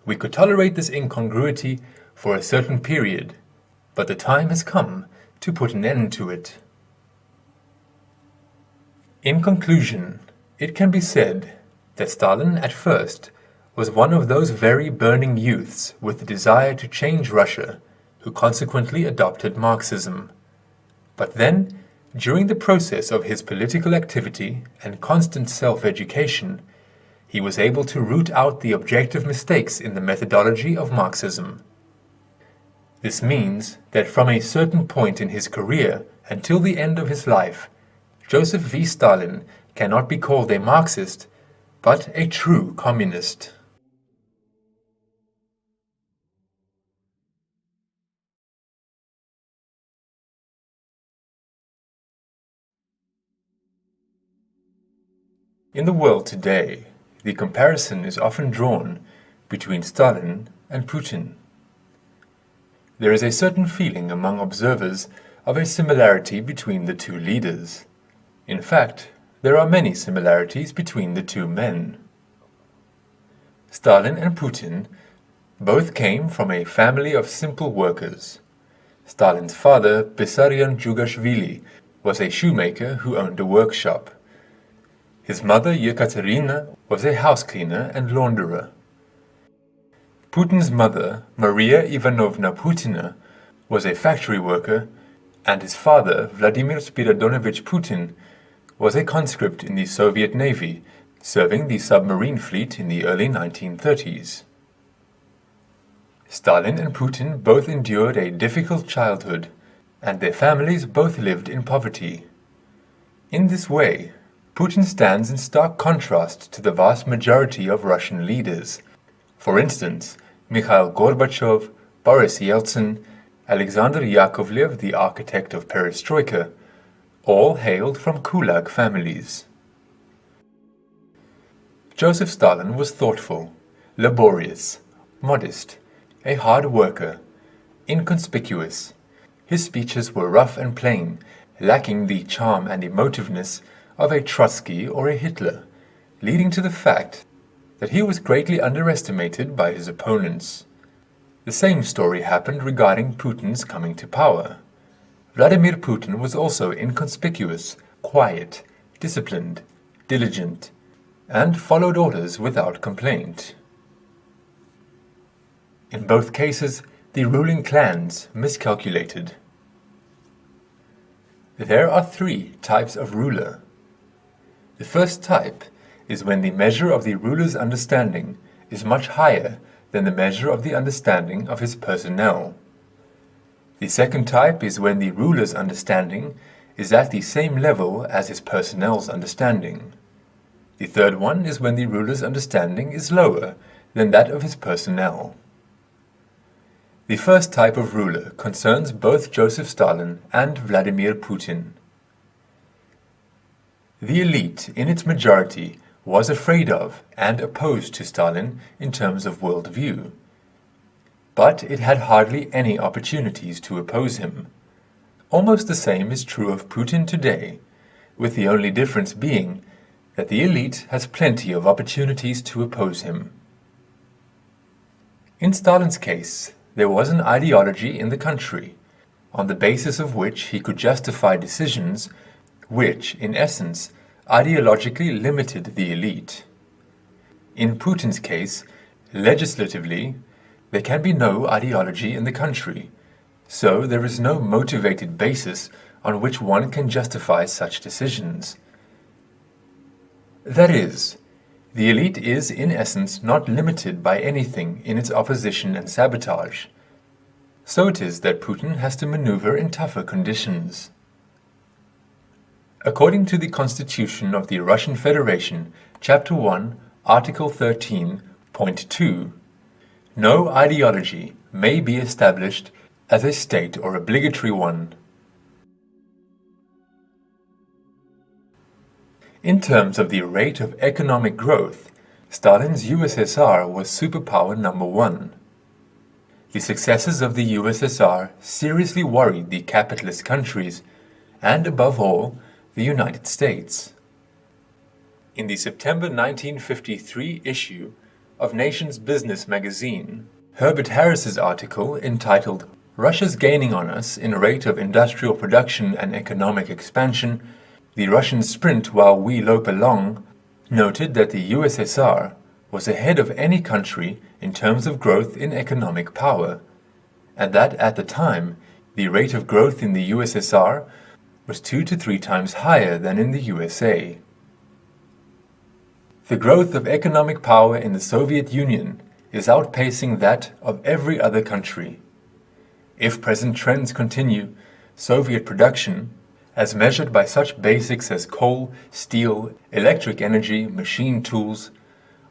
We could tolerate this incongruity for a certain period, but the time has come to put an end to it. In conclusion, it can be said that Stalin at first was one of those very burning youths with the desire to change Russia, who consequently adopted Marxism. But then, during the process of his political activity and constant self-education, he was able to root out the objective mistakes in the methodology of Marxism. This means that from a certain point in his career until the end of his life, Joseph V. Stalin cannot be called a Marxist, but a true communist. In the world today, the comparison is often drawn between Stalin and Putin. There is a certain feeling among observers of a similarity between the two leaders. In fact, there are many similarities between the two men. Stalin and Putin both came from a family of simple workers. Stalin's father, Bessarion Djugashvili, was a shoemaker who owned a workshop. His mother, Yekaterina, was a house cleaner and launderer. Putin's mother, Maria Ivanovna Putina, was a factory worker, and his father, Vladimir Spiridonovich Putin, was a conscript in the Soviet Navy, serving the submarine fleet in the early 1930s. Stalin and Putin both endured a difficult childhood, and their families both lived in poverty. In this way, Putin stands in stark contrast to the vast majority of Russian leaders. For instance, Mikhail Gorbachev, Boris Yeltsin, Alexander Yakovlev, the architect of perestroika, all hailed from Gulag families. Joseph Stalin was thoughtful, laborious, modest, a hard worker, inconspicuous. His speeches were rough and plain, lacking the charm and emotiveness of a Trotsky or a Hitler, leading to the fact that he was greatly underestimated by his opponents. The same story happened regarding Putin's coming to power. Vladimir Putin was also inconspicuous, quiet, disciplined, diligent, and followed orders without complaint. In both cases, the ruling clans miscalculated. There are three types of ruler. The first type is when the measure of the ruler's understanding is much higher than the measure of the understanding of his personnel. The second type is when the ruler's understanding is at the same level as his personnel's understanding. The third one is when the ruler's understanding is lower than that of his personnel. The first type of ruler concerns both Joseph Stalin and Vladimir Putin. The elite, in its majority, was afraid of and opposed to Stalin in terms of worldview. But it had hardly any opportunities to oppose him. Almost the same is true of Putin today, with the only difference being that the elite has plenty of opportunities to oppose him. In Stalin's case, there was an ideology in the country, on the basis of which he could justify decisions which, in essence, ideologically limited the elite. In Putin's case, legislatively, there can be no ideology in the country, so there is no motivated basis on which one can justify such decisions. That is, the elite is in essence not limited by anything in its opposition and sabotage. So it is that Putin has to maneuver in tougher conditions. According to the Constitution of the Russian Federation, Chapter 1, Article 13.2, no ideology may be established as a state or obligatory one. In terms of the rate of economic growth, Stalin's USSR was superpower number one. The successes of the USSR seriously worried the capitalist countries, and above all, the United States. In the September 1953 issue of Nation's Business magazine, Herbert Harris's article entitled "Russia's Gaining on Us in Rate of Industrial Production and Economic Expansion, the Russians Sprint While We Lope Along," noted that the USSR was ahead of any country in terms of growth in economic power, and that at the time the rate of growth in the USSR was 2 to 3 times higher than in the USA. The growth of economic power in the Soviet Union is outpacing that of every other country. If present trends continue, Soviet production, as measured by such basics as coal, steel, electric energy, machine tools,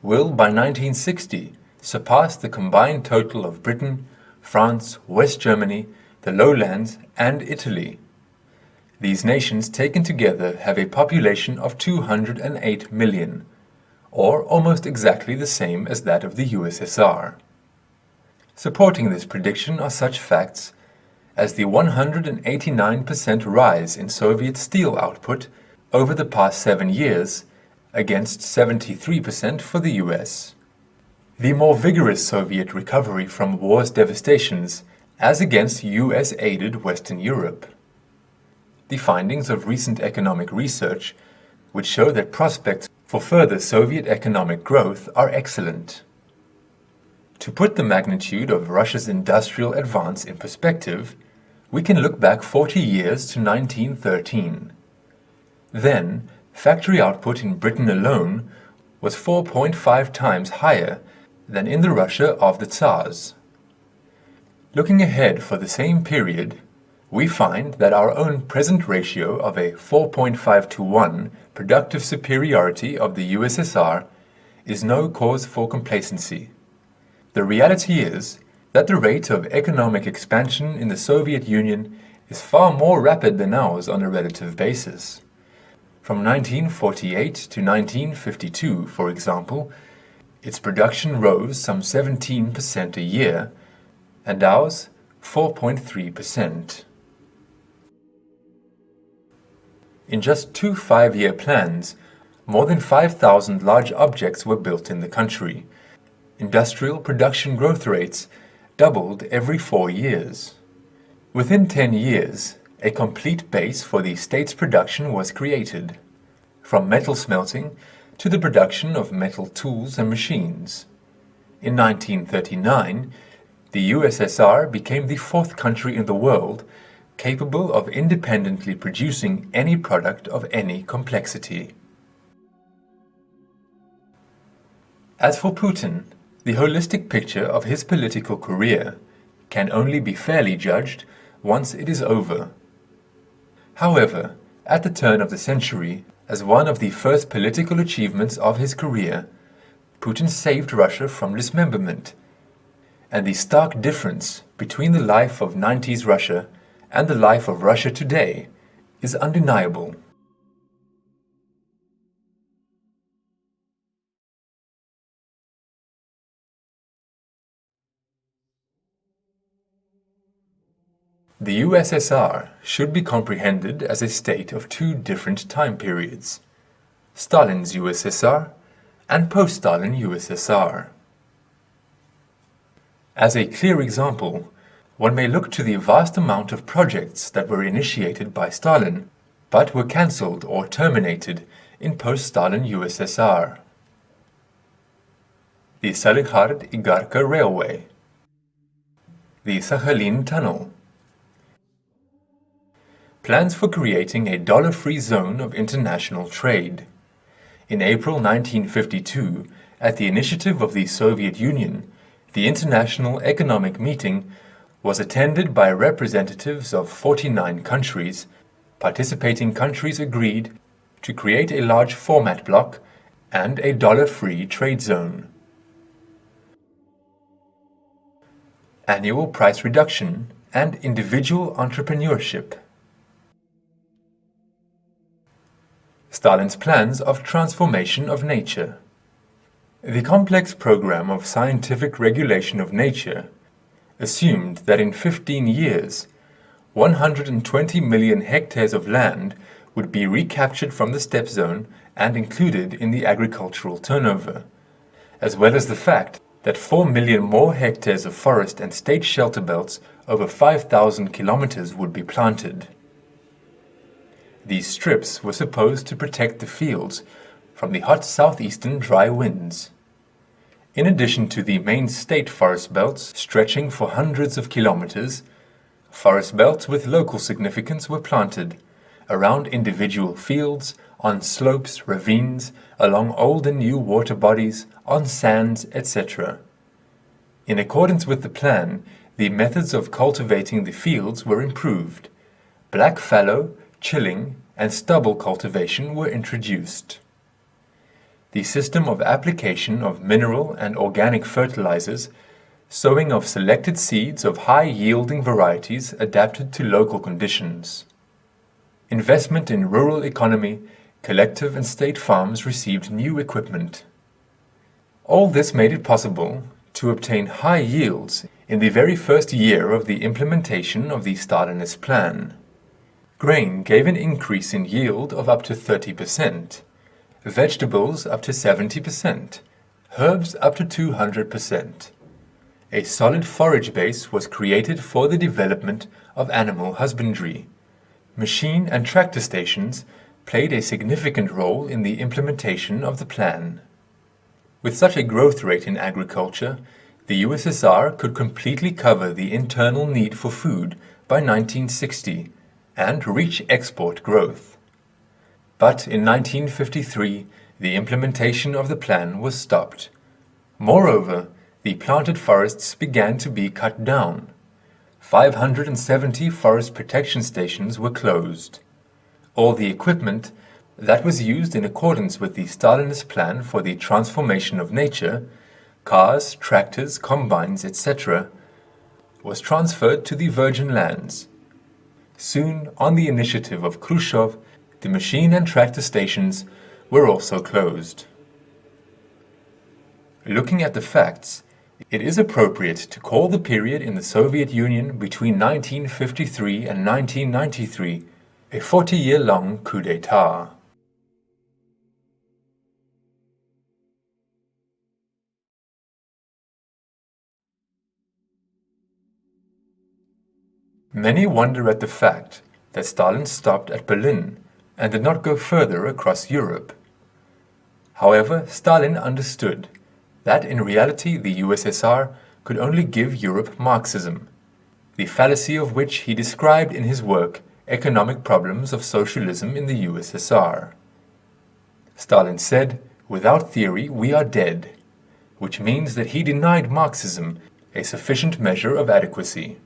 will by 1960 surpass the combined total of Britain, France, West Germany, the Lowlands, and Italy. These nations taken together have a population of 208 million, or almost exactly the same as that of the USSR. Supporting this prediction are such facts as the 189% rise in Soviet steel output over the past 7 years against 73% for the US. The more vigorous Soviet recovery from war's devastations as against US-aided Western Europe. The findings of recent economic research, which show that prospects for further Soviet economic growth are excellent. To put the magnitude of Russia's industrial advance in perspective, we can look back 40 years to 1913. Then, factory output in Britain alone was 4.5 times higher than in the Russia of the Tsars. Looking ahead for the same period, we find that our own present ratio of a 4.5 to 1 productive superiority of the USSR is no cause for complacency. The reality is that the rate of economic expansion in the Soviet Union is far more rapid than ours on a relative basis. From 1948 to 1952, for example, its production rose some 17% a year, and ours 4.3%. In just 2 5-year plans, more than 5,000 large objects were built in the country. Industrial production growth rates doubled every 4 years. Within 10 years, a complete base for the state's production was created, from metal smelting to the production of metal tools and machines. In 1939, the USSR became the 4th country in the world capable of independently producing any product of any complexity. As for Putin, the holistic picture of his political career can only be fairly judged once it is over. However, at the turn of the century, as one of the first political achievements of his career, Putin saved Russia from dismemberment, and the stark difference between the life of 90s Russia and the life of Russia today is undeniable. The USSR should be comprehended as a state of 2 different time periods: Stalin's USSR and post-Stalin USSR. As a clear example, one may look to the vast amount of projects that were initiated by Stalin, but were cancelled or terminated in post-Stalin USSR. The Salaries-Igarka Railway, the Sakhalin Tunnel, plans for creating a dollar-free zone of international trade. In April 1952, at the initiative of the Soviet Union, the International Economic Meeting was attended by representatives of 49 countries. Participating countries agreed to create a large format block and a dollar-free trade zone. Annual price reduction and individual entrepreneurship. Stalin's plans of transformation of nature. The complex program of scientific regulation of nature assumed that in 15 years, 120 million hectares of land would be recaptured from the steppe zone and included in the agricultural turnover, as well as the fact that 4 million more hectares of forest and state shelter belts over 5,000 kilometers would be planted. These strips were supposed to protect the fields from the hot southeastern dry winds. In addition to the main state forest belts stretching for hundreds of kilometers, forest belts with local significance were planted around individual fields, on slopes, ravines, along old and new water bodies, on sands, etc. In accordance with the plan, the methods of cultivating the fields were improved. Black fallow, chilling, and stubble cultivation were introduced. The system of application of mineral and organic fertilizers, sowing of selected seeds of high-yielding varieties adapted to local conditions. Investment in rural economy, collective and state farms received new equipment. All this made it possible to obtain high yields in the very first year of the implementation of the Stalinist plan. Grain gave an increase in yield of up to 30%. Vegetables up to 70%, herbs up to 200%. A solid forage base was created for the development of animal husbandry. Machine and tractor stations played a significant role in the implementation of the plan. With such a growth rate in agriculture, the USSR could completely cover the internal need for food by 1960 and reach export growth. But in 1953, the implementation of the plan was stopped. Moreover, the planted forests began to be cut down. 570 forest protection stations were closed. All the equipment that was used in accordance with the Stalinist plan for the transformation of nature, cars, tractors, combines, etc., was transferred to the Virgin Lands. Soon, on the initiative of Khrushchev, the machine and tractor stations were also closed. Looking at the facts, it is appropriate to call the period in the Soviet Union between 1953 and 1993 a 40-year-long coup d'etat. Many wonder at the fact that Stalin stopped at Berlin and did not go further across Europe. However, Stalin understood that in reality the USSR could only give Europe Marxism, the fallacy of which he described in his work Economic Problems of Socialism in the USSR. Stalin said, "Without theory we are dead," which means that he denied Marxism a sufficient measure of adequacy.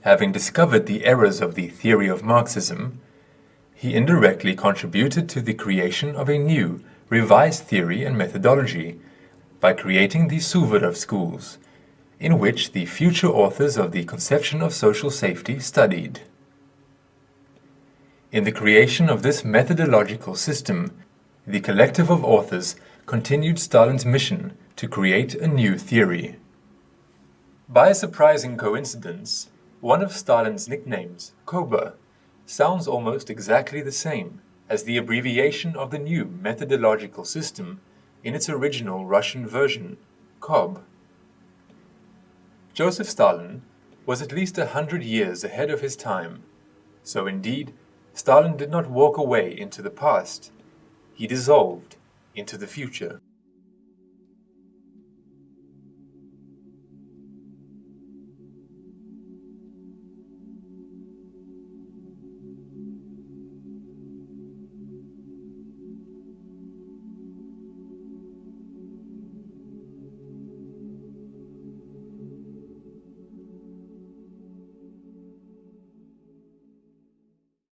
Having discovered the errors of the theory of Marxism, he indirectly contributed to the creation of a new, revised theory and methodology by creating the Suvorov schools, in which the future authors of the conception of social safety studied. In the creation of this methodological system, the collective of authors continued Stalin's mission to create a new theory. By a surprising coincidence, one of Stalin's nicknames, Koba, sounds almost exactly the same as the abbreviation of the new methodological system in its original Russian version, Kob. Joseph Stalin was at least 100 years ahead of his time, so indeed, Stalin did not walk away into the past, he dissolved into the future.